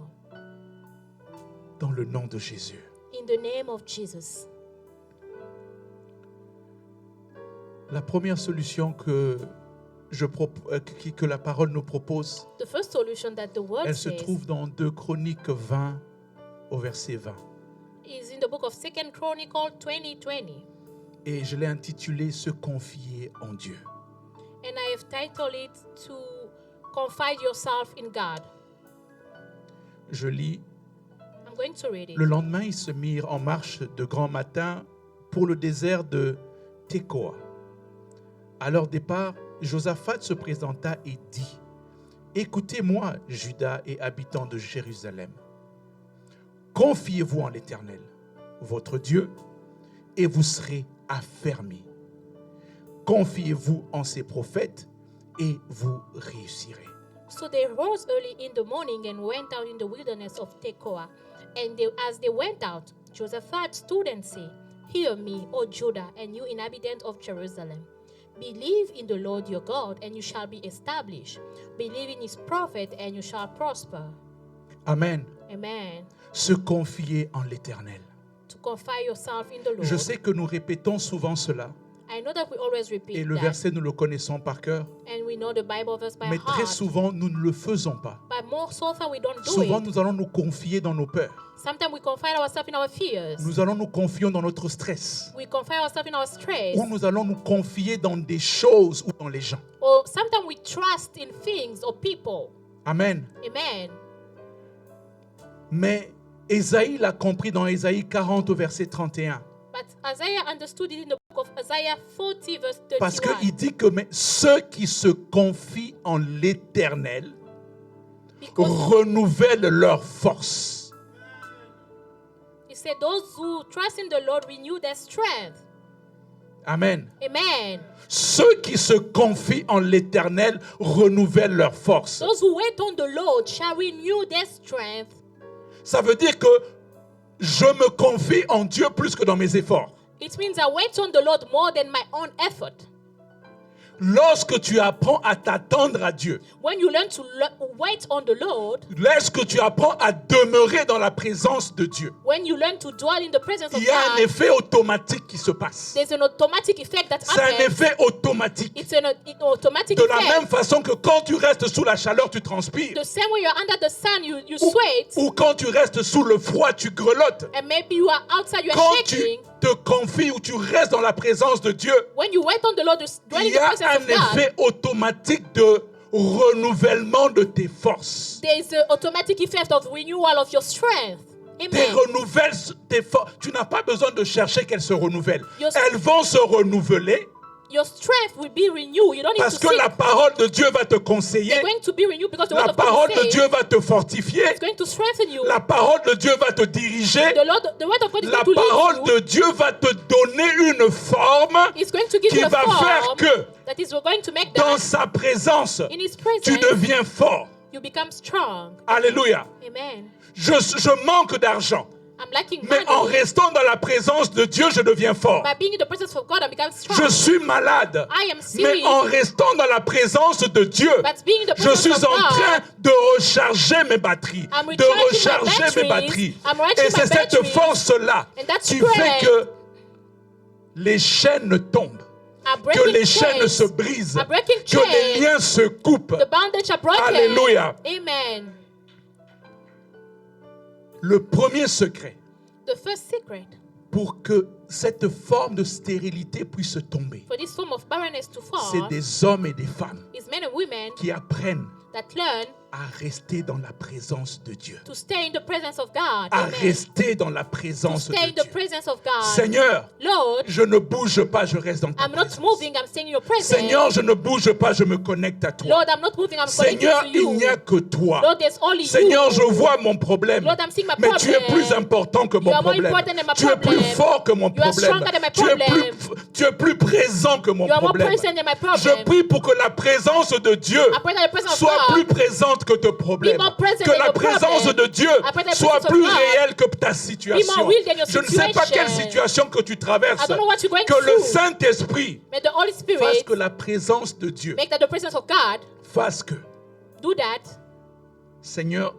[SPEAKER 1] Dans le nom de Jésus.
[SPEAKER 2] In the name of Jesus.
[SPEAKER 1] La première solution que la parole nous propose,
[SPEAKER 2] The first solution that the word
[SPEAKER 1] elle se
[SPEAKER 2] says
[SPEAKER 1] trouve dans 2 Chroniques 20 au verset 20.
[SPEAKER 2] is in the book of 2 Chronicles 20:20.
[SPEAKER 1] Et je l'ai intitulé « Se confier en Dieu
[SPEAKER 2] And I have titled it to confide yourself in God. ».
[SPEAKER 1] Je lis.
[SPEAKER 2] I'm going to read it.
[SPEAKER 1] Le lendemain, ils se mirent en marche de grand matin pour le désert de Tekoa. À leur départ, Josaphat se présenta et dit, « Écoutez-moi, Juda et habitants de Jérusalem. Confiez-vous en l'Éternel, votre Dieu, et vous serez affermis. Confiez-vous en ses prophètes, et vous réussirez. »
[SPEAKER 2] So they rose early in the morning and went out in the wilderness of Tekoa. And as they went out, Josaphat stood and said, Hear me, O Judah, and you inhabitants of Jerusalem. Believe in the Lord your God, and you shall be established. Believe in his prophet, and you shall prosper.
[SPEAKER 1] Amen.
[SPEAKER 2] Amen.
[SPEAKER 1] Se confier en l'Éternel.
[SPEAKER 2] To confide yourself in the Lord.
[SPEAKER 1] Je sais que nous répétons souvent cela,
[SPEAKER 2] I know that we always repeat
[SPEAKER 1] et le
[SPEAKER 2] that,
[SPEAKER 1] verset, nous le connaissons par cœur,
[SPEAKER 2] and we know the Bible verse by
[SPEAKER 1] mais très
[SPEAKER 2] heart.
[SPEAKER 1] souvent, nous ne le faisons pas.
[SPEAKER 2] But more so often we don't do
[SPEAKER 1] Souvent,
[SPEAKER 2] it.
[SPEAKER 1] nous allons nous confier dans nos peurs.
[SPEAKER 2] Sometimes we confide ourselves in our fears.
[SPEAKER 1] Nous allons nous confier dans notre stress.
[SPEAKER 2] We confide ourselves in our stress.
[SPEAKER 1] Ou nous allons nous confier dans des choses ou dans les gens.
[SPEAKER 2] Or sometimes we trust in things or people.
[SPEAKER 1] Amen.
[SPEAKER 2] Amen.
[SPEAKER 1] Mais Ésaïe l'a compris dans Ésaïe 40 au verset 31.
[SPEAKER 2] But Isaiah understood it in the book of Isaiah 40 verse
[SPEAKER 1] Parce
[SPEAKER 2] 31.
[SPEAKER 1] qu'il dit que mais ceux qui se confient en l'Éternel
[SPEAKER 2] Because
[SPEAKER 1] renouvellent leur force.
[SPEAKER 2] he said, those who trust in the Lord renew their strength.
[SPEAKER 1] Amen.
[SPEAKER 2] Amen.
[SPEAKER 1] Ceux qui se confient en l'Éternel renouvellent leur force.
[SPEAKER 2] Those who wait on the Lord shall renew their strength.
[SPEAKER 1] Ça veut dire que je me confie en Dieu plus que dans mes efforts.
[SPEAKER 2] It means I wait on the Lord more than my own effort.
[SPEAKER 1] Lorsque tu apprends à t'attendre à Dieu,
[SPEAKER 2] When you learn to wait on the Lord,
[SPEAKER 1] lorsque tu apprends à demeurer dans la présence de Dieu,
[SPEAKER 2] when you learn to dwell in the presence of
[SPEAKER 1] il y a un
[SPEAKER 2] God,
[SPEAKER 1] effet automatique qui se passe.
[SPEAKER 2] there's an automatic effect that
[SPEAKER 1] C'est un
[SPEAKER 2] happens.
[SPEAKER 1] effet automatique.
[SPEAKER 2] It's an automatic
[SPEAKER 1] De la
[SPEAKER 2] effect.
[SPEAKER 1] même façon que quand tu restes sous la chaleur, tu transpires.
[SPEAKER 2] The same way you're under the sun, you
[SPEAKER 1] Ou,
[SPEAKER 2] sweat,
[SPEAKER 1] ou quand tu restes sous le froid, tu grelottes.
[SPEAKER 2] and maybe you are outside, you are
[SPEAKER 1] Quand tu
[SPEAKER 2] shaking.
[SPEAKER 1] te confies ou tu restes dans la présence de Dieu,
[SPEAKER 2] When you wait on the Lord, you dwell in
[SPEAKER 1] il y
[SPEAKER 2] the
[SPEAKER 1] a
[SPEAKER 2] presence
[SPEAKER 1] un
[SPEAKER 2] of God.
[SPEAKER 1] effet automatique de renouvellement de tes forces.
[SPEAKER 2] There is an automatic effect of renewal of your strength.
[SPEAKER 1] Tes
[SPEAKER 2] Amen.
[SPEAKER 1] renouvelles, tes forces. Tu n'as pas besoin de chercher qu'elles se renouvellent.
[SPEAKER 2] Your-
[SPEAKER 1] Elles vont se renouveler
[SPEAKER 2] Your strength will be renewed. You don't need
[SPEAKER 1] Parce
[SPEAKER 2] to
[SPEAKER 1] que
[SPEAKER 2] seek.
[SPEAKER 1] la parole de Dieu va te conseiller.
[SPEAKER 2] They're going to be renewed because the word
[SPEAKER 1] La
[SPEAKER 2] of God
[SPEAKER 1] parole
[SPEAKER 2] will
[SPEAKER 1] de
[SPEAKER 2] say
[SPEAKER 1] Dieu va te fortifier.
[SPEAKER 2] it's going to strengthen you.
[SPEAKER 1] La parole de Dieu va te diriger.
[SPEAKER 2] The word of God is
[SPEAKER 1] La
[SPEAKER 2] going to
[SPEAKER 1] parole
[SPEAKER 2] lead you.
[SPEAKER 1] de Dieu va te donner une forme
[SPEAKER 2] It's going to give
[SPEAKER 1] qui
[SPEAKER 2] you a
[SPEAKER 1] va faire
[SPEAKER 2] form
[SPEAKER 1] que
[SPEAKER 2] that is going to make
[SPEAKER 1] dans
[SPEAKER 2] that
[SPEAKER 1] sa présence,
[SPEAKER 2] in His
[SPEAKER 1] tu
[SPEAKER 2] presence
[SPEAKER 1] deviens fort.
[SPEAKER 2] you become strong.
[SPEAKER 1] Alléluia.
[SPEAKER 2] Amen.
[SPEAKER 1] Je manque d'argent.
[SPEAKER 2] I'm lacking
[SPEAKER 1] Mais en
[SPEAKER 2] money.
[SPEAKER 1] restant dans la présence de Dieu, je deviens fort.
[SPEAKER 2] By being in the presence of God, I become strong.
[SPEAKER 1] Je suis malade.
[SPEAKER 2] I am sick.
[SPEAKER 1] Mais en restant dans la présence de Dieu,
[SPEAKER 2] But being in the
[SPEAKER 1] je
[SPEAKER 2] presence
[SPEAKER 1] suis
[SPEAKER 2] of
[SPEAKER 1] en
[SPEAKER 2] God,
[SPEAKER 1] train de recharger mes batteries.
[SPEAKER 2] I'm
[SPEAKER 1] De
[SPEAKER 2] recharging my
[SPEAKER 1] recharger mes
[SPEAKER 2] batteries.
[SPEAKER 1] batteries.
[SPEAKER 2] I'm recharging
[SPEAKER 1] Et c'est
[SPEAKER 2] my
[SPEAKER 1] cette
[SPEAKER 2] batteries.
[SPEAKER 1] force-là
[SPEAKER 2] And that
[SPEAKER 1] qui fait
[SPEAKER 2] strength
[SPEAKER 1] que les chaînes tombent.
[SPEAKER 2] are
[SPEAKER 1] Que
[SPEAKER 2] breaking
[SPEAKER 1] les chaînes
[SPEAKER 2] chains.
[SPEAKER 1] se brisent.
[SPEAKER 2] Are breaking
[SPEAKER 1] Que les
[SPEAKER 2] chains.
[SPEAKER 1] liens se coupent.
[SPEAKER 2] The bondage are broken.
[SPEAKER 1] Alléluia.
[SPEAKER 2] Amen.
[SPEAKER 1] Le premier secret
[SPEAKER 2] The first secret
[SPEAKER 1] pour que cette forme de stérilité puisse tomber,
[SPEAKER 2] for this form of barrenness to
[SPEAKER 1] c'est
[SPEAKER 2] fall
[SPEAKER 1] des hommes et des femmes
[SPEAKER 2] is men and women
[SPEAKER 1] qui apprennent
[SPEAKER 2] that learn
[SPEAKER 1] à rester dans la présence de Dieu.
[SPEAKER 2] to stay in the presence of God.
[SPEAKER 1] À
[SPEAKER 2] Amen.
[SPEAKER 1] rester dans la
[SPEAKER 2] To
[SPEAKER 1] présence de
[SPEAKER 2] stay in the
[SPEAKER 1] Dieu.
[SPEAKER 2] presence of God.
[SPEAKER 1] Seigneur,
[SPEAKER 2] Lord,
[SPEAKER 1] je ne bouge pas, je reste dans ta
[SPEAKER 2] I'm not
[SPEAKER 1] présence.
[SPEAKER 2] moving, I'm staying in your presence.
[SPEAKER 1] Seigneur, je ne bouge pas, je me connecte à toi.
[SPEAKER 2] Lord, I'm not moving, I'm connected
[SPEAKER 1] Seigneur,
[SPEAKER 2] to
[SPEAKER 1] il
[SPEAKER 2] you.
[SPEAKER 1] n'y a que toi.
[SPEAKER 2] Lord, there's only
[SPEAKER 1] Seigneur,
[SPEAKER 2] you.
[SPEAKER 1] je vois mon problème.
[SPEAKER 2] Lord, I'm seeing my
[SPEAKER 1] Mais tu es
[SPEAKER 2] problem.
[SPEAKER 1] plus important que mon
[SPEAKER 2] You are more
[SPEAKER 1] problème.
[SPEAKER 2] important than my
[SPEAKER 1] Tu es plus
[SPEAKER 2] problem.
[SPEAKER 1] fort que mon
[SPEAKER 2] You are
[SPEAKER 1] problème.
[SPEAKER 2] stronger than my
[SPEAKER 1] Tu es
[SPEAKER 2] problem.
[SPEAKER 1] tu es plus présent que mon
[SPEAKER 2] You are more
[SPEAKER 1] problème.
[SPEAKER 2] present than my problem.
[SPEAKER 1] Je prie pour que la présence de Dieu
[SPEAKER 2] I pray that the presence of
[SPEAKER 1] soit
[SPEAKER 2] God
[SPEAKER 1] plus présente que tes problèmes.
[SPEAKER 2] be more present
[SPEAKER 1] Que
[SPEAKER 2] than
[SPEAKER 1] la
[SPEAKER 2] your
[SPEAKER 1] présence
[SPEAKER 2] problem.
[SPEAKER 1] de Dieu
[SPEAKER 2] I pray that the
[SPEAKER 1] soit
[SPEAKER 2] presence of
[SPEAKER 1] plus
[SPEAKER 2] God
[SPEAKER 1] réelle que ta
[SPEAKER 2] be
[SPEAKER 1] situation.
[SPEAKER 2] more real than your
[SPEAKER 1] Je ne sais pas quelle
[SPEAKER 2] situation.
[SPEAKER 1] situation que tu traverses.
[SPEAKER 2] I don't know what you're going
[SPEAKER 1] Que le
[SPEAKER 2] through.
[SPEAKER 1] Saint-Esprit
[SPEAKER 2] May the Holy
[SPEAKER 1] fasse
[SPEAKER 2] Spirit
[SPEAKER 1] que la présence de Dieu
[SPEAKER 2] make that the presence of God
[SPEAKER 1] fasse que,
[SPEAKER 2] do that.
[SPEAKER 1] Seigneur,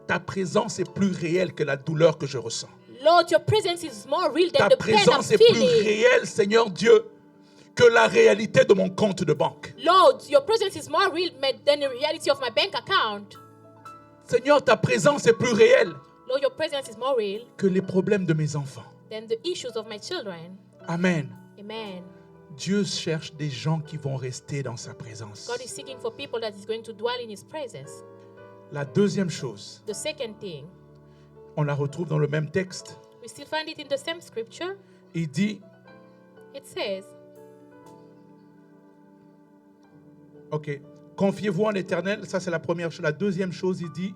[SPEAKER 1] ta présence est plus réelle que la douleur que je ressens.
[SPEAKER 2] Lord, your presence is more real than
[SPEAKER 1] Ta
[SPEAKER 2] the pain I'm
[SPEAKER 1] présence est plus
[SPEAKER 2] feeling.
[SPEAKER 1] réelle, Seigneur Dieu, que la réalité de mon compte de banque.
[SPEAKER 2] Lord, your presence is more real than the reality of my bank account.
[SPEAKER 1] Seigneur, ta présence est plus réelle
[SPEAKER 2] Lord, your presence is more real
[SPEAKER 1] que les problèmes de mes enfants.
[SPEAKER 2] than the issues of my children.
[SPEAKER 1] Amen.
[SPEAKER 2] Amen.
[SPEAKER 1] Dieu cherche des gens qui vont rester dans sa présence.
[SPEAKER 2] God is seeking for people that is going to dwell in His presence.
[SPEAKER 1] La deuxième chose,
[SPEAKER 2] The second thing,
[SPEAKER 1] on la retrouve dans le même texte.
[SPEAKER 2] we still find it in the same scripture.
[SPEAKER 1] Il dit,
[SPEAKER 2] It says,
[SPEAKER 1] ok, confiez-vous en l'Éternel, ça c'est la première chose. La deuxième chose, il dit,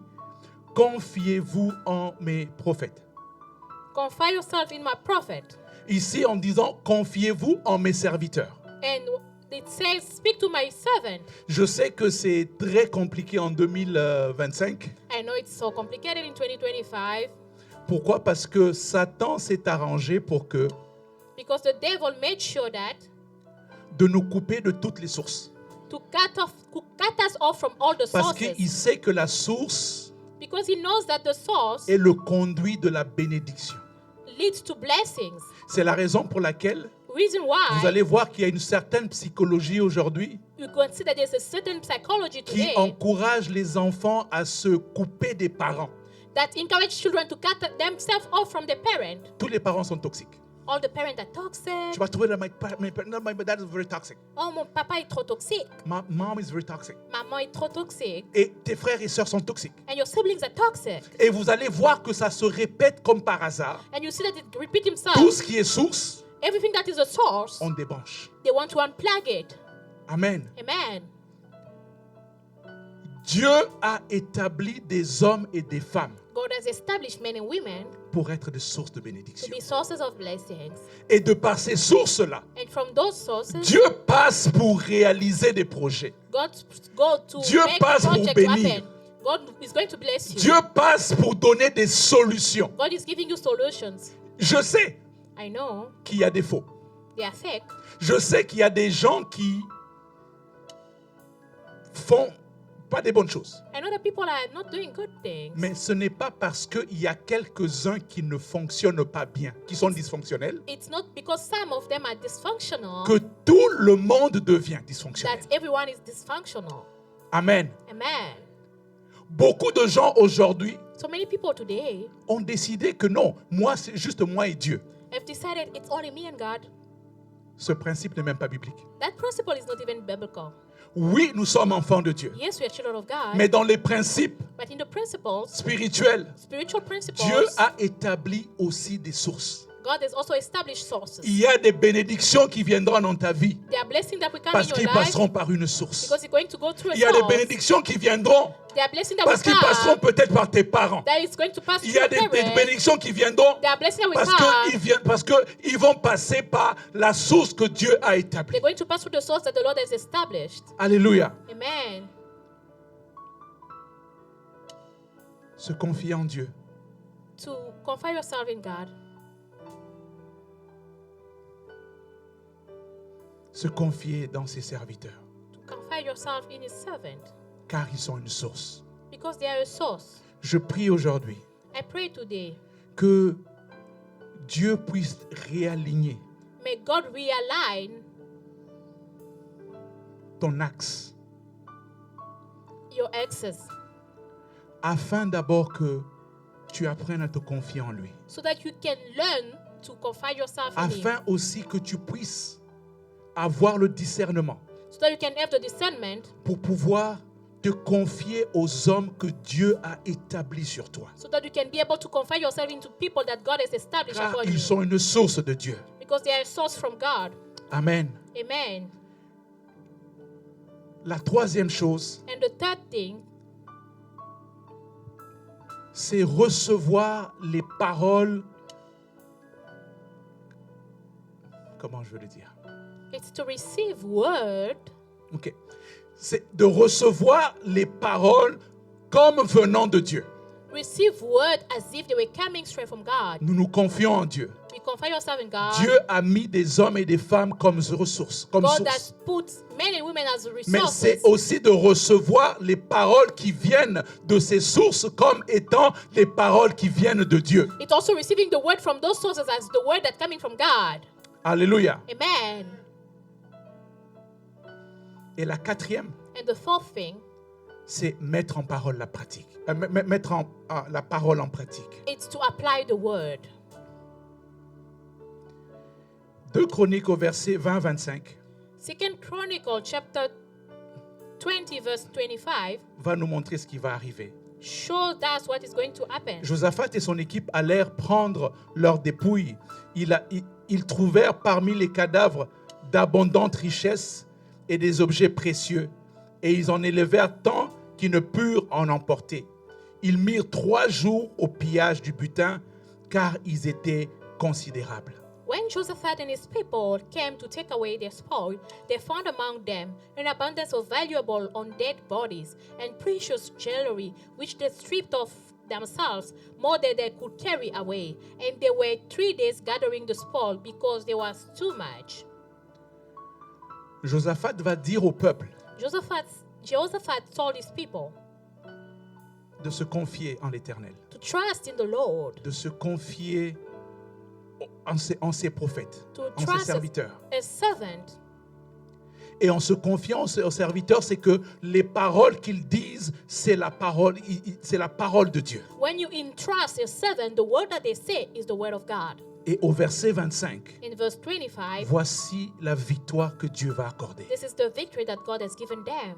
[SPEAKER 1] confiez-vous en mes prophètes.
[SPEAKER 2] confide yourself in my prophet.
[SPEAKER 1] Ici, en disant, confiez-vous en mes serviteurs.
[SPEAKER 2] And it says, speak to my servant.
[SPEAKER 1] Je sais que c'est très compliqué en 2025.
[SPEAKER 2] I know it's so complicated in 2025
[SPEAKER 1] Pourquoi? Parce que Satan s'est arrangé pour que
[SPEAKER 2] because the devil made sure that
[SPEAKER 1] de nous couper de toutes les sources.
[SPEAKER 2] to cut us off from all the
[SPEAKER 1] Parce
[SPEAKER 2] sources.
[SPEAKER 1] qu'il sait que la source
[SPEAKER 2] Because he knows that the source
[SPEAKER 1] est le conduit de la bénédiction.
[SPEAKER 2] leads to blessings.
[SPEAKER 1] C'est la raison pour laquelle
[SPEAKER 2] Reason
[SPEAKER 1] vous
[SPEAKER 2] why
[SPEAKER 1] allez voir qu'il y a une certaine psychologie aujourd'hui
[SPEAKER 2] you consider there's a certain psychology
[SPEAKER 1] qui
[SPEAKER 2] today
[SPEAKER 1] encourage les enfants à se couper des parents.
[SPEAKER 2] that encourage children to cut themselves off from their parent.
[SPEAKER 1] Tous les parents sont toxiques.
[SPEAKER 2] All the parents are toxic.
[SPEAKER 1] Tu vas trouver my dad is very toxic.
[SPEAKER 2] Oh, mon papa est trop toxique.
[SPEAKER 1] My mom is very toxic.
[SPEAKER 2] Maman est trop toxique.
[SPEAKER 1] Et tes frères et sœurs sont toxiques.
[SPEAKER 2] And your siblings are toxic.
[SPEAKER 1] Et vous allez voir que ça se répète comme par hasard.
[SPEAKER 2] And you see that it repeat himself.
[SPEAKER 1] Tout ce qui est source,
[SPEAKER 2] Everything that is a source,
[SPEAKER 1] on débranche.
[SPEAKER 2] they want to unplug it.
[SPEAKER 1] Amen.
[SPEAKER 2] Amen.
[SPEAKER 1] Dieu a établi des hommes et des femmes
[SPEAKER 2] God has established men and women
[SPEAKER 1] pour être des sources de
[SPEAKER 2] to
[SPEAKER 1] bénédiction.
[SPEAKER 2] be sources of blessings.
[SPEAKER 1] Et de par ces sources-là,
[SPEAKER 2] And from those sources,
[SPEAKER 1] Dieu passe pour réaliser des projets.
[SPEAKER 2] God go to
[SPEAKER 1] Dieu
[SPEAKER 2] make
[SPEAKER 1] passe pour
[SPEAKER 2] project to
[SPEAKER 1] bénir.
[SPEAKER 2] happen. God is going to bless you.
[SPEAKER 1] Dieu passe pour donner des solutions.
[SPEAKER 2] God is giving you solutions.
[SPEAKER 1] Je sais
[SPEAKER 2] I know
[SPEAKER 1] qu'il y a des faux.
[SPEAKER 2] they are fake.
[SPEAKER 1] Je sais qu'il y a des gens qui font pas des bonnes choses.
[SPEAKER 2] I know that people are not doing good things.
[SPEAKER 1] Mais ce n'est pas parce qu'il y a quelques-uns qui ne fonctionnent pas bien, qui sont dysfonctionnels,
[SPEAKER 2] It's not because some of them are dysfunctional
[SPEAKER 1] que tout le monde devient dysfonctionnel.
[SPEAKER 2] that everyone is dysfunctional.
[SPEAKER 1] Amen.
[SPEAKER 2] Amen.
[SPEAKER 1] Beaucoup de gens aujourd'hui
[SPEAKER 2] So many people today
[SPEAKER 1] ont décidé que non, moi, c'est juste moi et Dieu.
[SPEAKER 2] have decided it's only me and God.
[SPEAKER 1] Ce principe n'est même pas biblique.
[SPEAKER 2] That principle is not even biblical.
[SPEAKER 1] Oui, nous sommes enfants de Dieu.
[SPEAKER 2] Yes, we are children of God.
[SPEAKER 1] Mais dans les principes
[SPEAKER 2] But in the principles,
[SPEAKER 1] spirituels,
[SPEAKER 2] spiritual principles,
[SPEAKER 1] Dieu a établi aussi des sources.
[SPEAKER 2] God has also established sources.
[SPEAKER 1] Il y a des bénédictions qui viendront dans ta vie
[SPEAKER 2] There are blessings that will come
[SPEAKER 1] parce
[SPEAKER 2] in
[SPEAKER 1] qu'ils
[SPEAKER 2] your life
[SPEAKER 1] passeront par une source.
[SPEAKER 2] because you're going to go through a
[SPEAKER 1] Il y a des
[SPEAKER 2] source.
[SPEAKER 1] bénédictions qui viendront
[SPEAKER 2] There are blessings that
[SPEAKER 1] parce
[SPEAKER 2] will
[SPEAKER 1] qu'ils passeront
[SPEAKER 2] come
[SPEAKER 1] peut-être par tes parents.
[SPEAKER 2] that is going to pass
[SPEAKER 1] Il
[SPEAKER 2] through
[SPEAKER 1] y a
[SPEAKER 2] your
[SPEAKER 1] des
[SPEAKER 2] parents.
[SPEAKER 1] bénédictions qui viendront
[SPEAKER 2] There are blessings that will
[SPEAKER 1] parce
[SPEAKER 2] come.
[SPEAKER 1] qu'ils vont passer par la source que Dieu a établie.
[SPEAKER 2] They're going to pass through the source that the Lord has established.
[SPEAKER 1] Alléluia.
[SPEAKER 2] Amen.
[SPEAKER 1] Se confier en Dieu.
[SPEAKER 2] To confide yourself in God.
[SPEAKER 1] Se confier dans ses serviteurs.
[SPEAKER 2] To confide yourself in His servant.
[SPEAKER 1] Car ils sont une source.
[SPEAKER 2] Because they are a source.
[SPEAKER 1] Je prie aujourd'hui
[SPEAKER 2] I pray today,
[SPEAKER 1] que Dieu puisse réaligner
[SPEAKER 2] may God realign
[SPEAKER 1] ton axe
[SPEAKER 2] your access
[SPEAKER 1] afin d'abord que tu apprennes à te confier en lui.
[SPEAKER 2] so that you can learn to confide yourself in Him.
[SPEAKER 1] Afin aussi que tu puisses avoir le discernement
[SPEAKER 2] So that you can have the discernment
[SPEAKER 1] pour pouvoir te confier aux hommes que Dieu a établis sur toi.
[SPEAKER 2] so that you can be able to confide yourself into people that God has established
[SPEAKER 1] Car
[SPEAKER 2] upon you.
[SPEAKER 1] ils sont une source de Dieu.
[SPEAKER 2] Because they are a source from God.
[SPEAKER 1] Amen.
[SPEAKER 2] Amen.
[SPEAKER 1] La troisième chose,
[SPEAKER 2] And the third thing
[SPEAKER 1] c'est recevoir les paroles. Comment je veux le dire?
[SPEAKER 2] is to receive word,
[SPEAKER 1] Ok. C'est de recevoir les paroles comme venant de Dieu.
[SPEAKER 2] receive word as if they were coming straight from God.
[SPEAKER 1] Nous nous confions en Dieu.
[SPEAKER 2] We confide yourself in God.
[SPEAKER 1] Dieu a mis des hommes et des femmes comme ressources. Comme
[SPEAKER 2] God
[SPEAKER 1] source.
[SPEAKER 2] has put men and women as
[SPEAKER 1] Mais
[SPEAKER 2] resources.
[SPEAKER 1] c'est aussi de recevoir les paroles qui viennent de ces sources comme étant les paroles qui viennent de Dieu.
[SPEAKER 2] It's also receiving the word from those sources as the word that's coming from God.
[SPEAKER 1] Alléluia.
[SPEAKER 2] Amen.
[SPEAKER 1] Et la quatrième,
[SPEAKER 2] And the fourth thing,
[SPEAKER 1] c'est mettre en parole la pratique. Mettre la parole en pratique.
[SPEAKER 2] it's to apply the word.
[SPEAKER 1] 2 Chroniques au verset 20-25
[SPEAKER 2] Second Chronicle chapter 20 verse 25
[SPEAKER 1] va nous montrer ce qui va arriver.
[SPEAKER 2] shows us what is going to happen.
[SPEAKER 1] Josaphat et son équipe allèrent prendre leurs dépouilles. Ils trouvèrent parmi les cadavres d'abondantes richesses et des objets précieux. Et ils en élevèrent tant qu'ils ne purent en emporter. Ils mirent 3 jours au pillage du butin, car ils étaient considérables.
[SPEAKER 2] When Josaphat and his people came to take away their spoil, they found among them an abundance of valuable undead bodies and precious jewelry, which they stripped off themselves more than they could carry away. And they were 3 days gathering the spoil because there was too much.
[SPEAKER 1] Josaphat va dire au peuple
[SPEAKER 2] Jehoshaphat told his people
[SPEAKER 1] de se confier en l'Éternel,
[SPEAKER 2] to trust in the Lord,
[SPEAKER 1] de se confier en ses prophètes,
[SPEAKER 2] to
[SPEAKER 1] en ses
[SPEAKER 2] trust
[SPEAKER 1] serviteurs.
[SPEAKER 2] as servant.
[SPEAKER 1] Et en se confiant aux serviteurs, c'est que les paroles qu'ils disent, c'est la parole de Dieu.
[SPEAKER 2] When you entrust a servant, the word that they say is the word of God.
[SPEAKER 1] Et au verset 25,
[SPEAKER 2] In verse 25,
[SPEAKER 1] voici la victoire que Dieu va accorder.
[SPEAKER 2] this is the victory that God has given them.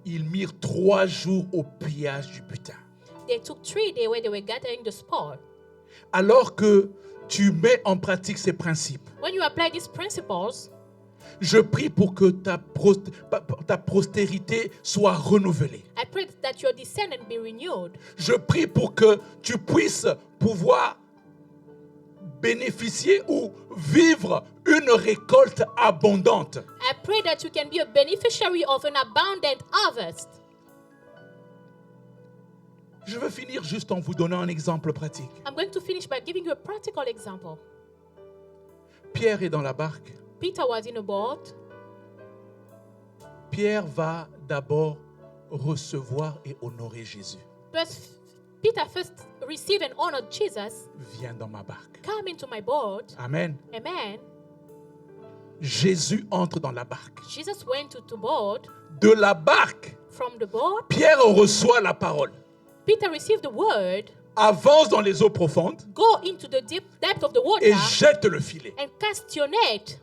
[SPEAKER 1] Ils mirent 3 jours au pillage du butin.
[SPEAKER 2] They took 3 days where they were gathering the spoil.
[SPEAKER 1] Alors que tu mets en pratique ces principes,
[SPEAKER 2] When you apply these principles,
[SPEAKER 1] je prie pour que ta postérité soit renouvelée.
[SPEAKER 2] I pray that your descendant be renewed.
[SPEAKER 1] Je prie pour que tu puisses pouvoir bénéficier ou vivre une récolte abondante.
[SPEAKER 2] I pray that you can be a beneficiary of an abundant harvest.
[SPEAKER 1] Je veux finir juste en vous donnant un exemple pratique.
[SPEAKER 2] I'm going to finish by giving you a practical example.
[SPEAKER 1] Pierre est dans la barque.
[SPEAKER 2] Peter was in a boat.
[SPEAKER 1] Pierre va d'abord recevoir et honorer Jésus.
[SPEAKER 2] But Peter first received and honored Jesus.
[SPEAKER 1] Viens dans ma barque.
[SPEAKER 2] Come into my boat.
[SPEAKER 1] Amen.
[SPEAKER 2] Amen.
[SPEAKER 1] Jésus entre dans la barque.
[SPEAKER 2] Jesus went to the boat.
[SPEAKER 1] De la barque,
[SPEAKER 2] From the boat,
[SPEAKER 1] Pierre reçoit la parole.
[SPEAKER 2] Peter received the word,
[SPEAKER 1] Avance dans les eaux profondes
[SPEAKER 2] go into the deep depth of the water
[SPEAKER 1] et jette le filet.
[SPEAKER 2] and cast your net.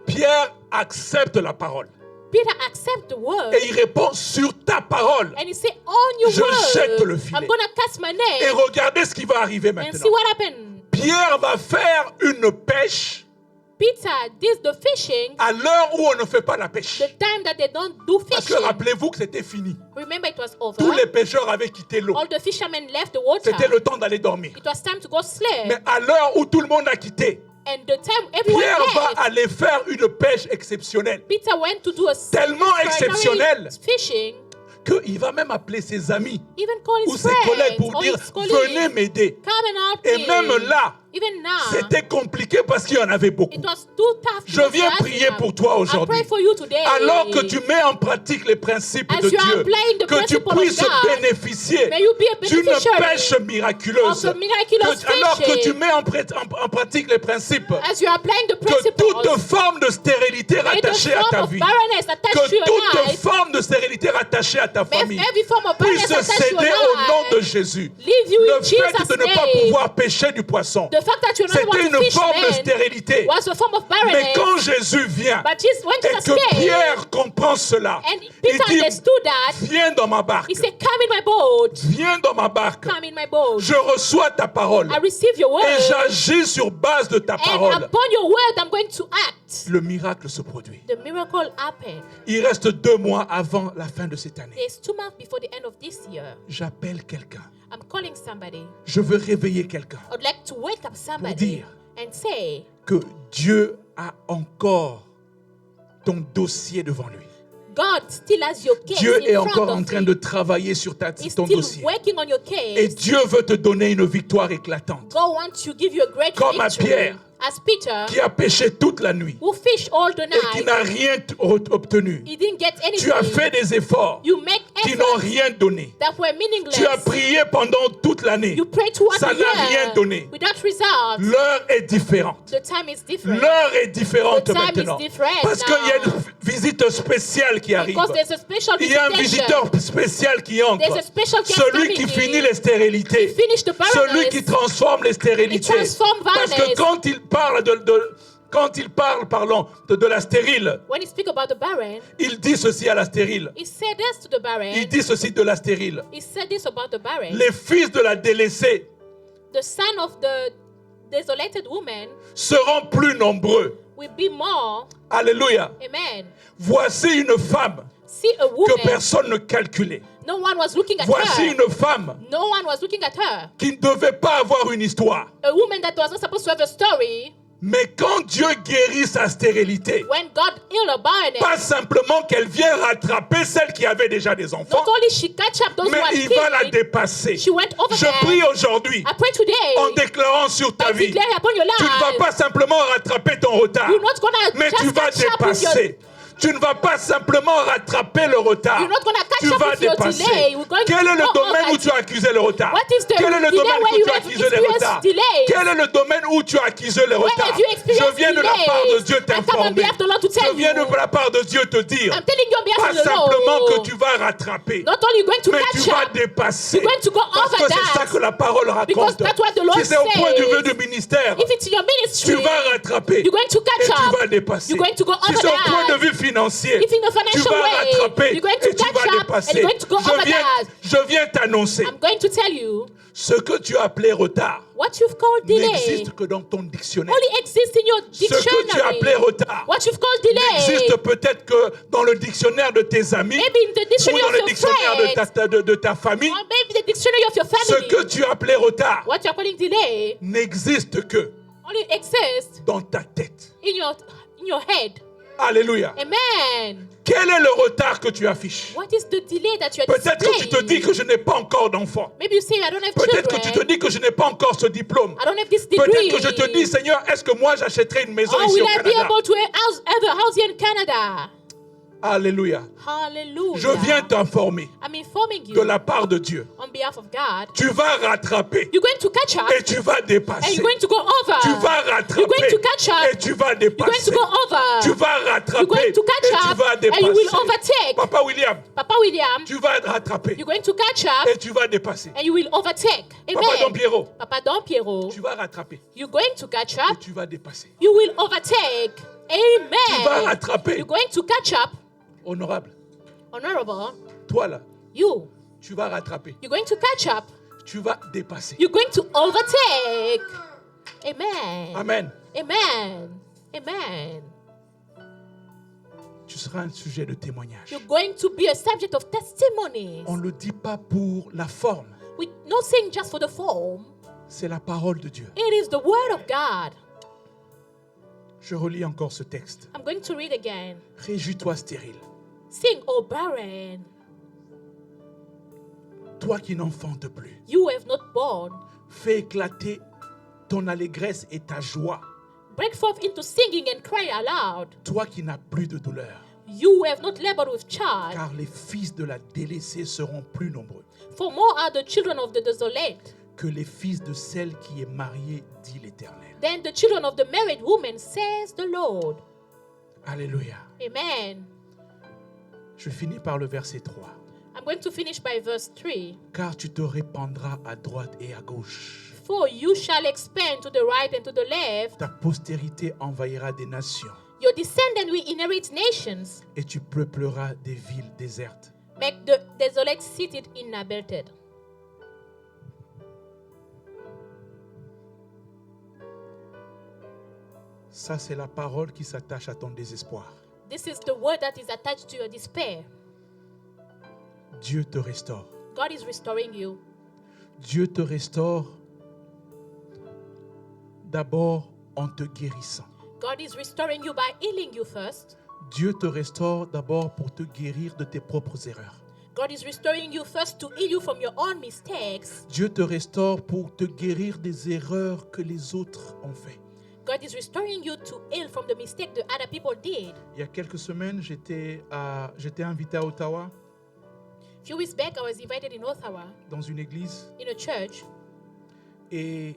[SPEAKER 1] Pierre accepte la parole.
[SPEAKER 2] Peter accepts the word.
[SPEAKER 1] Et il répond sur ta parole.
[SPEAKER 2] And he said, on your
[SPEAKER 1] Je jette le
[SPEAKER 2] word,
[SPEAKER 1] filet.
[SPEAKER 2] I'm going to cast my
[SPEAKER 1] Et
[SPEAKER 2] net.
[SPEAKER 1] regardez ce qui va arriver
[SPEAKER 2] And
[SPEAKER 1] maintenant.
[SPEAKER 2] see what happened.
[SPEAKER 1] Pierre va faire une pêche
[SPEAKER 2] Peter did the fishing
[SPEAKER 1] à l'heure où on ne fait pas la pêche.
[SPEAKER 2] the time that they don't do
[SPEAKER 1] Parce que
[SPEAKER 2] fishing.
[SPEAKER 1] rappelez-vous que c'était fini.
[SPEAKER 2] Remember, it was over.
[SPEAKER 1] Tous les pêcheurs avaient quitté l'eau.
[SPEAKER 2] All the fishermen left the water.
[SPEAKER 1] C'était le temps d'aller dormir.
[SPEAKER 2] It was time to go sleep.
[SPEAKER 1] Mais à l'heure où tout le monde a quitté,
[SPEAKER 2] And the time everyone
[SPEAKER 1] Pierre va
[SPEAKER 2] left,
[SPEAKER 1] aller faire une pêche exceptionnelle.
[SPEAKER 2] Peter went to do a
[SPEAKER 1] Tellement exceptionnelle
[SPEAKER 2] extraordinary fishing.
[SPEAKER 1] qu'il va même appeler ses amis
[SPEAKER 2] Even call
[SPEAKER 1] ou
[SPEAKER 2] his
[SPEAKER 1] ses
[SPEAKER 2] friends
[SPEAKER 1] collègues pour
[SPEAKER 2] or
[SPEAKER 1] dire
[SPEAKER 2] his colleagues,
[SPEAKER 1] venez m'aider.
[SPEAKER 2] come and help
[SPEAKER 1] Et
[SPEAKER 2] me.
[SPEAKER 1] même là,
[SPEAKER 2] Even now,
[SPEAKER 1] c'était compliqué parce qu'il y en avait beaucoup.
[SPEAKER 2] it was too tough.
[SPEAKER 1] Je viens prier pour toi
[SPEAKER 2] I
[SPEAKER 1] aujourd'hui.
[SPEAKER 2] pray for you today.
[SPEAKER 1] Alors que tu mets en pratique les principes
[SPEAKER 2] As
[SPEAKER 1] de
[SPEAKER 2] you are
[SPEAKER 1] Dieu,
[SPEAKER 2] applying the
[SPEAKER 1] que tu
[SPEAKER 2] principle of
[SPEAKER 1] puisses
[SPEAKER 2] God,
[SPEAKER 1] bénéficier
[SPEAKER 2] may you be a
[SPEAKER 1] d'une
[SPEAKER 2] beneficiary
[SPEAKER 1] pêche miraculeuse.
[SPEAKER 2] of the miraculous
[SPEAKER 1] Alors que
[SPEAKER 2] fishing.
[SPEAKER 1] tu mets en pratique les principes,
[SPEAKER 2] As you are applying the
[SPEAKER 1] que
[SPEAKER 2] principles,
[SPEAKER 1] toute forme de stérilité
[SPEAKER 2] may the
[SPEAKER 1] rattachée à ta
[SPEAKER 2] form of
[SPEAKER 1] vie,
[SPEAKER 2] barrenness attached to
[SPEAKER 1] que
[SPEAKER 2] your
[SPEAKER 1] toute
[SPEAKER 2] life,
[SPEAKER 1] forme de stérilité rattachée à ta
[SPEAKER 2] may
[SPEAKER 1] famille
[SPEAKER 2] every form of barrenness
[SPEAKER 1] puisse
[SPEAKER 2] attached to your
[SPEAKER 1] céder au nom de
[SPEAKER 2] life
[SPEAKER 1] Jésus.
[SPEAKER 2] leave you
[SPEAKER 1] Le
[SPEAKER 2] in
[SPEAKER 1] fait
[SPEAKER 2] Jesus'
[SPEAKER 1] de ne pas
[SPEAKER 2] name.
[SPEAKER 1] pouvoir pêcher du poisson,
[SPEAKER 2] The fact that you're not
[SPEAKER 1] c'était
[SPEAKER 2] able to
[SPEAKER 1] une
[SPEAKER 2] fish
[SPEAKER 1] forme de
[SPEAKER 2] men
[SPEAKER 1] stérilité.
[SPEAKER 2] was a form of
[SPEAKER 1] Mais
[SPEAKER 2] barrenness.
[SPEAKER 1] quand Jésus vient
[SPEAKER 2] But Jesus, when
[SPEAKER 1] et
[SPEAKER 2] Jesus
[SPEAKER 1] que
[SPEAKER 2] came,
[SPEAKER 1] Pierre comprend cela,
[SPEAKER 2] and
[SPEAKER 1] il
[SPEAKER 2] Peter
[SPEAKER 1] dit
[SPEAKER 2] understood that,
[SPEAKER 1] viens dans ma barque,
[SPEAKER 2] he said, come in my boat.
[SPEAKER 1] viens dans ma barque,
[SPEAKER 2] Come in my boat.
[SPEAKER 1] je reçois ta parole
[SPEAKER 2] I receive your word.
[SPEAKER 1] et j'agis sur base de ta
[SPEAKER 2] And
[SPEAKER 1] parole.
[SPEAKER 2] upon your word, I'm going to act.
[SPEAKER 1] Le miracle se produit.
[SPEAKER 2] The miracle happened.
[SPEAKER 1] Il reste 2 mois avant la fin de cette année.
[SPEAKER 2] There's 2 months before the end of this year.
[SPEAKER 1] J'appelle quelqu'un.
[SPEAKER 2] I'm calling somebody.
[SPEAKER 1] Je veux réveiller quelqu'un
[SPEAKER 2] I'd like to wake up somebody
[SPEAKER 1] dire
[SPEAKER 2] and say,
[SPEAKER 1] que Dieu a encore ton dossier devant lui.
[SPEAKER 2] God still has your case
[SPEAKER 1] Dieu est
[SPEAKER 2] in front
[SPEAKER 1] encore
[SPEAKER 2] of
[SPEAKER 1] en train
[SPEAKER 2] you.
[SPEAKER 1] de travailler sur
[SPEAKER 2] He's
[SPEAKER 1] ton
[SPEAKER 2] still
[SPEAKER 1] dossier.
[SPEAKER 2] working on your
[SPEAKER 1] Et
[SPEAKER 2] case.
[SPEAKER 1] Dieu veut te donner une victoire éclatante.
[SPEAKER 2] God wants to give you a great
[SPEAKER 1] Comme à
[SPEAKER 2] victory.
[SPEAKER 1] Pierre,
[SPEAKER 2] As Peter,
[SPEAKER 1] qui a péché toute la nuit
[SPEAKER 2] who fished all the
[SPEAKER 1] et qui
[SPEAKER 2] night,
[SPEAKER 1] n'a rien obtenu.
[SPEAKER 2] he didn't get anything.
[SPEAKER 1] Tu as fait des efforts
[SPEAKER 2] You make
[SPEAKER 1] qui n'ont
[SPEAKER 2] efforts
[SPEAKER 1] rien donné.
[SPEAKER 2] that were meaningless.
[SPEAKER 1] Tu as prié pendant toute l'année.
[SPEAKER 2] You prayed throughout
[SPEAKER 1] Ça
[SPEAKER 2] the
[SPEAKER 1] n'a rien
[SPEAKER 2] year
[SPEAKER 1] donné.
[SPEAKER 2] without results.
[SPEAKER 1] L'heure est différente.
[SPEAKER 2] The time is different.
[SPEAKER 1] L'heure est différente
[SPEAKER 2] The time is
[SPEAKER 1] maintenant.
[SPEAKER 2] different
[SPEAKER 1] Parce qu'il y a
[SPEAKER 2] now.
[SPEAKER 1] une visite spéciale qui arrive.
[SPEAKER 2] Because there's a special
[SPEAKER 1] Il y a un
[SPEAKER 2] visitation.
[SPEAKER 1] visiteur spécial qui entre.
[SPEAKER 2] There's a special guest
[SPEAKER 1] Celui
[SPEAKER 2] coming
[SPEAKER 1] qui
[SPEAKER 2] in.
[SPEAKER 1] finit les stérilités.
[SPEAKER 2] He finished the barrenness.
[SPEAKER 1] Celui qui transforme les stérilités.
[SPEAKER 2] He transformed
[SPEAKER 1] Parce que
[SPEAKER 2] barrenness.
[SPEAKER 1] quand il parle de la stérile,
[SPEAKER 2] When he speak about the barren,
[SPEAKER 1] il dit ceci à la stérile.
[SPEAKER 2] he said this to the barren.
[SPEAKER 1] Il dit ceci de la stérile.
[SPEAKER 2] He said this about the barren.
[SPEAKER 1] Les fils de la délaissée
[SPEAKER 2] The son of the desolated woman
[SPEAKER 1] seront plus nombreux.
[SPEAKER 2] will be more.
[SPEAKER 1] Alléluia.
[SPEAKER 2] Amen.
[SPEAKER 1] Voici une femme
[SPEAKER 2] See a
[SPEAKER 1] que
[SPEAKER 2] woman.
[SPEAKER 1] personne ne calculait.
[SPEAKER 2] No one was looking at
[SPEAKER 1] Voici
[SPEAKER 2] her.
[SPEAKER 1] une femme
[SPEAKER 2] No one was looking at her.
[SPEAKER 1] qui ne devait pas avoir une histoire.
[SPEAKER 2] A woman that was not supposed to have a story.
[SPEAKER 1] Mais quand Dieu guérit sa stérilité,
[SPEAKER 2] When God healed her barrenness,
[SPEAKER 1] pas simplement qu'elle vient rattraper celle qui avait déjà des enfants,
[SPEAKER 2] not only she catch up those who
[SPEAKER 1] mais
[SPEAKER 2] are
[SPEAKER 1] il va la
[SPEAKER 2] kids,
[SPEAKER 1] dépasser.
[SPEAKER 2] she went over
[SPEAKER 1] Je
[SPEAKER 2] them.
[SPEAKER 1] prie aujourd'hui
[SPEAKER 2] I pray today.
[SPEAKER 1] en déclarant sur ta
[SPEAKER 2] I
[SPEAKER 1] vie,
[SPEAKER 2] declare upon your
[SPEAKER 1] tu ne vas
[SPEAKER 2] life.
[SPEAKER 1] pas simplement rattraper ton retard,
[SPEAKER 2] You're not gonna
[SPEAKER 1] mais
[SPEAKER 2] just
[SPEAKER 1] tu vas
[SPEAKER 2] catch up with your.
[SPEAKER 1] dépasser. Tu ne vas pas simplement rattraper le retard.
[SPEAKER 2] You're not gonna catch
[SPEAKER 1] Tu
[SPEAKER 2] up
[SPEAKER 1] vas
[SPEAKER 2] with your
[SPEAKER 1] dépasser.
[SPEAKER 2] delay. We're going
[SPEAKER 1] Quel est le
[SPEAKER 2] to go
[SPEAKER 1] domaine
[SPEAKER 2] over
[SPEAKER 1] où tu as accusé le retard?
[SPEAKER 2] What is the
[SPEAKER 1] Quel est le
[SPEAKER 2] delay
[SPEAKER 1] domaine
[SPEAKER 2] where
[SPEAKER 1] où
[SPEAKER 2] you
[SPEAKER 1] tu as
[SPEAKER 2] have
[SPEAKER 1] accusé le
[SPEAKER 2] experienced
[SPEAKER 1] retard?
[SPEAKER 2] delays?
[SPEAKER 1] Quel est le domaine où tu as accusé le retard?
[SPEAKER 2] have you experienced
[SPEAKER 1] Je viens de la
[SPEAKER 2] delays?
[SPEAKER 1] part de Dieu
[SPEAKER 2] I come on
[SPEAKER 1] t'informer.
[SPEAKER 2] behalf of the Lord to tell
[SPEAKER 1] Je viens de
[SPEAKER 2] you.
[SPEAKER 1] la part de Dieu te dire.
[SPEAKER 2] I'm telling you on behalf
[SPEAKER 1] Pas
[SPEAKER 2] of the
[SPEAKER 1] simplement
[SPEAKER 2] Lord.
[SPEAKER 1] que tu vas rattraper,
[SPEAKER 2] Not only going to
[SPEAKER 1] mais
[SPEAKER 2] catch
[SPEAKER 1] tu vas
[SPEAKER 2] up,
[SPEAKER 1] dépasser.
[SPEAKER 2] you're going to go
[SPEAKER 1] Parce
[SPEAKER 2] over
[SPEAKER 1] que c'est ça
[SPEAKER 2] that.
[SPEAKER 1] que la parole
[SPEAKER 2] Because
[SPEAKER 1] raconte.
[SPEAKER 2] that's what the Lord
[SPEAKER 1] Si c'est au point de
[SPEAKER 2] says.
[SPEAKER 1] vue du ministère,
[SPEAKER 2] if it's in your ministry,
[SPEAKER 1] tu vas rattraper
[SPEAKER 2] you're going to catch
[SPEAKER 1] et tu
[SPEAKER 2] up.
[SPEAKER 1] vas dépasser.
[SPEAKER 2] You're going to go
[SPEAKER 1] Si
[SPEAKER 2] over
[SPEAKER 1] c'est au point
[SPEAKER 2] that.
[SPEAKER 1] de vue financier,
[SPEAKER 2] If in a
[SPEAKER 1] tu
[SPEAKER 2] financial
[SPEAKER 1] vas
[SPEAKER 2] way,
[SPEAKER 1] rattraper
[SPEAKER 2] you're going to
[SPEAKER 1] et tu
[SPEAKER 2] catch
[SPEAKER 1] vas
[SPEAKER 2] up and
[SPEAKER 1] dépasser.
[SPEAKER 2] you're going to go over that.
[SPEAKER 1] Je viens t'annoncer
[SPEAKER 2] I'm going to tell you
[SPEAKER 1] ce que tu as appelé retard
[SPEAKER 2] what you've called delay
[SPEAKER 1] n'existe que dans ton dictionnaire.
[SPEAKER 2] only exists in your
[SPEAKER 1] Ce que tu as appelé
[SPEAKER 2] dictionary.
[SPEAKER 1] retard
[SPEAKER 2] What you've called delay
[SPEAKER 1] n'existe peut-être que dans le dictionnaire de tes amis
[SPEAKER 2] maybe in the
[SPEAKER 1] ou
[SPEAKER 2] dictionary
[SPEAKER 1] dans
[SPEAKER 2] of
[SPEAKER 1] le
[SPEAKER 2] your
[SPEAKER 1] dictionnaire
[SPEAKER 2] friends
[SPEAKER 1] de ta famille.
[SPEAKER 2] or maybe the dictionary of your
[SPEAKER 1] Ce
[SPEAKER 2] family.
[SPEAKER 1] que tu as appelé retard
[SPEAKER 2] What you're calling delay
[SPEAKER 1] n'existe que
[SPEAKER 2] only exists
[SPEAKER 1] dans ta tête.
[SPEAKER 2] in your head.
[SPEAKER 1] Alléluia.
[SPEAKER 2] Amen.
[SPEAKER 1] Quel est le retard que tu affiches?
[SPEAKER 2] What is the delay that you are
[SPEAKER 1] Peut-être que tu te dis
[SPEAKER 2] displaying?
[SPEAKER 1] que je n'ai pas encore d'enfant.
[SPEAKER 2] Maybe you say I don't have
[SPEAKER 1] Peut-être que tu te
[SPEAKER 2] children.
[SPEAKER 1] dis que je n'ai pas encore ce diplôme.
[SPEAKER 2] I don't have this
[SPEAKER 1] Peut-être
[SPEAKER 2] degree.
[SPEAKER 1] que je te dis, Seigneur, est-ce que moi j'achèterai une maison
[SPEAKER 2] Oh,
[SPEAKER 1] ici
[SPEAKER 2] will
[SPEAKER 1] au
[SPEAKER 2] I be
[SPEAKER 1] Canada?
[SPEAKER 2] able to have a house here in Canada?
[SPEAKER 1] Alléluia.
[SPEAKER 2] Hallelujah.
[SPEAKER 1] Je viens t'informer
[SPEAKER 2] I'm informing you
[SPEAKER 1] de la part de Dieu.
[SPEAKER 2] on behalf of God.
[SPEAKER 1] Tu vas rattraper
[SPEAKER 2] You're going to catch up
[SPEAKER 1] et tu vas
[SPEAKER 2] and
[SPEAKER 1] dépasser.
[SPEAKER 2] you're going to go over.
[SPEAKER 1] Tu vas
[SPEAKER 2] You're
[SPEAKER 1] rattraper
[SPEAKER 2] going to catch up.
[SPEAKER 1] et tu vas
[SPEAKER 2] You're going
[SPEAKER 1] dépasser.
[SPEAKER 2] to go over.
[SPEAKER 1] Tu vas
[SPEAKER 2] You're
[SPEAKER 1] rattraper
[SPEAKER 2] going
[SPEAKER 1] et
[SPEAKER 2] to catch
[SPEAKER 1] tu
[SPEAKER 2] up
[SPEAKER 1] vas
[SPEAKER 2] and you will
[SPEAKER 1] dépasser.
[SPEAKER 2] overtake.
[SPEAKER 1] Papa William,
[SPEAKER 2] Papa William,
[SPEAKER 1] tu vas rattraper
[SPEAKER 2] you're going to catch up
[SPEAKER 1] et tu vas dépasser.
[SPEAKER 2] and you will overtake.
[SPEAKER 1] Papa Don
[SPEAKER 2] Amen.
[SPEAKER 1] Piero,
[SPEAKER 2] Papa Don Piero,
[SPEAKER 1] tu vas rattraper
[SPEAKER 2] you're going to catch
[SPEAKER 1] et
[SPEAKER 2] up.
[SPEAKER 1] tu vas dépasser.
[SPEAKER 2] You will overtake.
[SPEAKER 1] Tu vas
[SPEAKER 2] Amen.
[SPEAKER 1] rattraper
[SPEAKER 2] You're going to catch up
[SPEAKER 1] Honorable,
[SPEAKER 2] Honorable,
[SPEAKER 1] toi là,
[SPEAKER 2] you,
[SPEAKER 1] tu vas rattraper.
[SPEAKER 2] you're going to catch up.
[SPEAKER 1] Tu vas dépasser.
[SPEAKER 2] You're going to overtake. Amen.
[SPEAKER 1] Amen.
[SPEAKER 2] Amen. Amen.
[SPEAKER 1] Tu seras un sujet de témoignage.
[SPEAKER 2] You're going to be a subject of testimonies.
[SPEAKER 1] On ne le dit pas pour la forme.
[SPEAKER 2] We're not saying just for the form.
[SPEAKER 1] C'est la parole de Dieu.
[SPEAKER 2] It is the word of God.
[SPEAKER 1] Je relis encore ce texte.
[SPEAKER 2] I'm going to read again.
[SPEAKER 1] Réjouis-toi stérile.
[SPEAKER 2] Sing, O barren,
[SPEAKER 1] Toi qui n'enfantes plus.
[SPEAKER 2] you have not born.
[SPEAKER 1] Fais éclater ton allégresse et ta joie.
[SPEAKER 2] Break forth into singing and cry aloud.
[SPEAKER 1] Toi qui n'as plus de douleur.
[SPEAKER 2] You have not labored with child.
[SPEAKER 1] Car les fils de la délaissée seront plus nombreux
[SPEAKER 2] For more are the children of the desolate
[SPEAKER 1] que les fils de celle qui est mariée, dit l'Éternel.
[SPEAKER 2] than the children of the married woman, says the Lord.
[SPEAKER 1] Alléluia.
[SPEAKER 2] Amen.
[SPEAKER 1] Je finis par le verset 3.
[SPEAKER 2] I'm going to finish by verse 3.
[SPEAKER 1] Car tu te répandras à droite et à gauche.
[SPEAKER 2] For you shall expand to the right and to the left.
[SPEAKER 1] Ta postérité envahira des nations
[SPEAKER 2] Your descendant will inherit nations.
[SPEAKER 1] et tu peupleras des villes désertes.
[SPEAKER 2] Make the desolate city inhabited.
[SPEAKER 1] Ça, c'est la parole qui s'attache à ton désespoir.
[SPEAKER 2] This is the word that is attached to your despair.
[SPEAKER 1] Dieu te restaure.
[SPEAKER 2] God is restoring you.
[SPEAKER 1] Dieu te restaure d'abord en te guérissant.
[SPEAKER 2] God is restoring you by healing you first.
[SPEAKER 1] Dieu te restaure d'abord pour te guérir de tes propres erreurs.
[SPEAKER 2] God is restoring you first to heal you from your own mistakes.
[SPEAKER 1] Dieu te restaure pour te guérir des erreurs que les autres ont fait.
[SPEAKER 2] God is restoring you to heal from the mistake that other people did.
[SPEAKER 1] Il y a quelques semaines, j'étais invité à Ottawa
[SPEAKER 2] A few weeks back, I was invited in Ottawa
[SPEAKER 1] dans une église
[SPEAKER 2] in a church.
[SPEAKER 1] et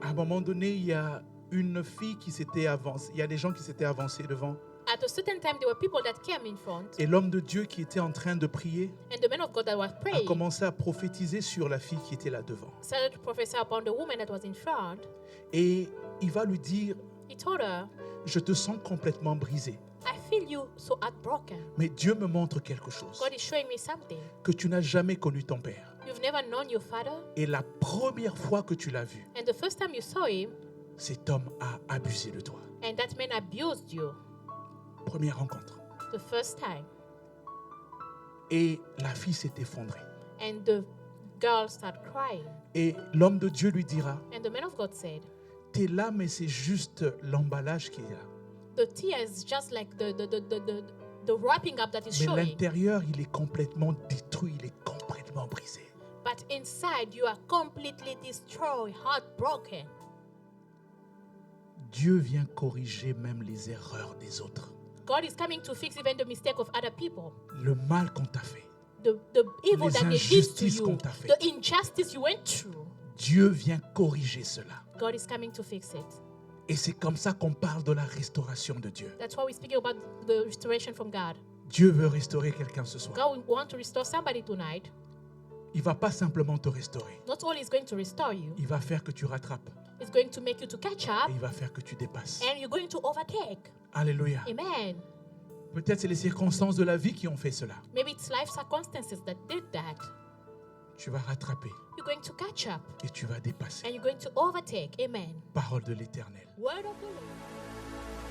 [SPEAKER 1] à un moment donné, il y a une fille qui s'était avancée. Il y a des gens qui s'étaient avancés devant.
[SPEAKER 2] At a certain time, there were people that came in front,
[SPEAKER 1] Et l'homme de Dieu qui était en train de prier
[SPEAKER 2] and the man of God that was
[SPEAKER 1] a
[SPEAKER 2] praying
[SPEAKER 1] commencé à prophétiser sur la fille qui était là devant.
[SPEAKER 2] started to prophesy upon the woman that was in front.
[SPEAKER 1] Et il va lui dire,
[SPEAKER 2] He told her,
[SPEAKER 1] je te sens complètement brisé.
[SPEAKER 2] I feel you so heartbroken.
[SPEAKER 1] Mais Dieu me montre quelque chose,
[SPEAKER 2] God is showing me something.
[SPEAKER 1] que tu n'as jamais connu ton père.
[SPEAKER 2] You've never known your father,
[SPEAKER 1] Et la première fois que tu l'as vu,
[SPEAKER 2] and the first time you saw him,
[SPEAKER 1] cet homme a abusé de toi.
[SPEAKER 2] and that man abused you.
[SPEAKER 1] Première rencontre.
[SPEAKER 2] The first time.
[SPEAKER 1] Et la fille s'est effondrée.
[SPEAKER 2] And the girl started crying.
[SPEAKER 1] Et l'homme de Dieu lui dira,
[SPEAKER 2] And the man of God said,
[SPEAKER 1] t'es là, mais c'est juste l'emballage qui est là.
[SPEAKER 2] the tear is just like the wrapping up that is
[SPEAKER 1] Mais
[SPEAKER 2] showing.
[SPEAKER 1] l'intérieur, il est complètement détruit, il est complètement brisé.
[SPEAKER 2] But inside, you are completely destroyed, heartbroken.
[SPEAKER 1] Dieu vient corriger même les erreurs des autres.
[SPEAKER 2] God is coming to fix even the mistake of other people.
[SPEAKER 1] Le mal qu'on t'a fait.
[SPEAKER 2] The evil
[SPEAKER 1] Les
[SPEAKER 2] that they did to
[SPEAKER 1] injustices
[SPEAKER 2] you.
[SPEAKER 1] qu'on t'a fait.
[SPEAKER 2] The injustice you went through.
[SPEAKER 1] Dieu vient corriger cela.
[SPEAKER 2] God is coming to fix it.
[SPEAKER 1] Et c'est comme ça qu'on parle de la restauration de Dieu.
[SPEAKER 2] That's why we're speaking about the restoration from God.
[SPEAKER 1] Dieu veut restaurer quelqu'un ce soir.
[SPEAKER 2] God will want to restore somebody tonight.
[SPEAKER 1] Il ne va pas simplement te restaurer.
[SPEAKER 2] Not only is going to restore you,
[SPEAKER 1] Il va faire que tu rattrapes.
[SPEAKER 2] it's going to make you to catch up,
[SPEAKER 1] Et il va faire que tu dépasses.
[SPEAKER 2] and you're going to overtake.
[SPEAKER 1] Alléluia.
[SPEAKER 2] Amen.
[SPEAKER 1] Peut-être c'est les circonstances de la vie qui ont fait cela.
[SPEAKER 2] Maybe it's life circumstances that did that.
[SPEAKER 1] Tu vas rattraper
[SPEAKER 2] You're going to catch up,
[SPEAKER 1] et tu vas dépasser.
[SPEAKER 2] and you're going to overtake. Amen.
[SPEAKER 1] Parole de l'Éternel.
[SPEAKER 2] Word of the Lord.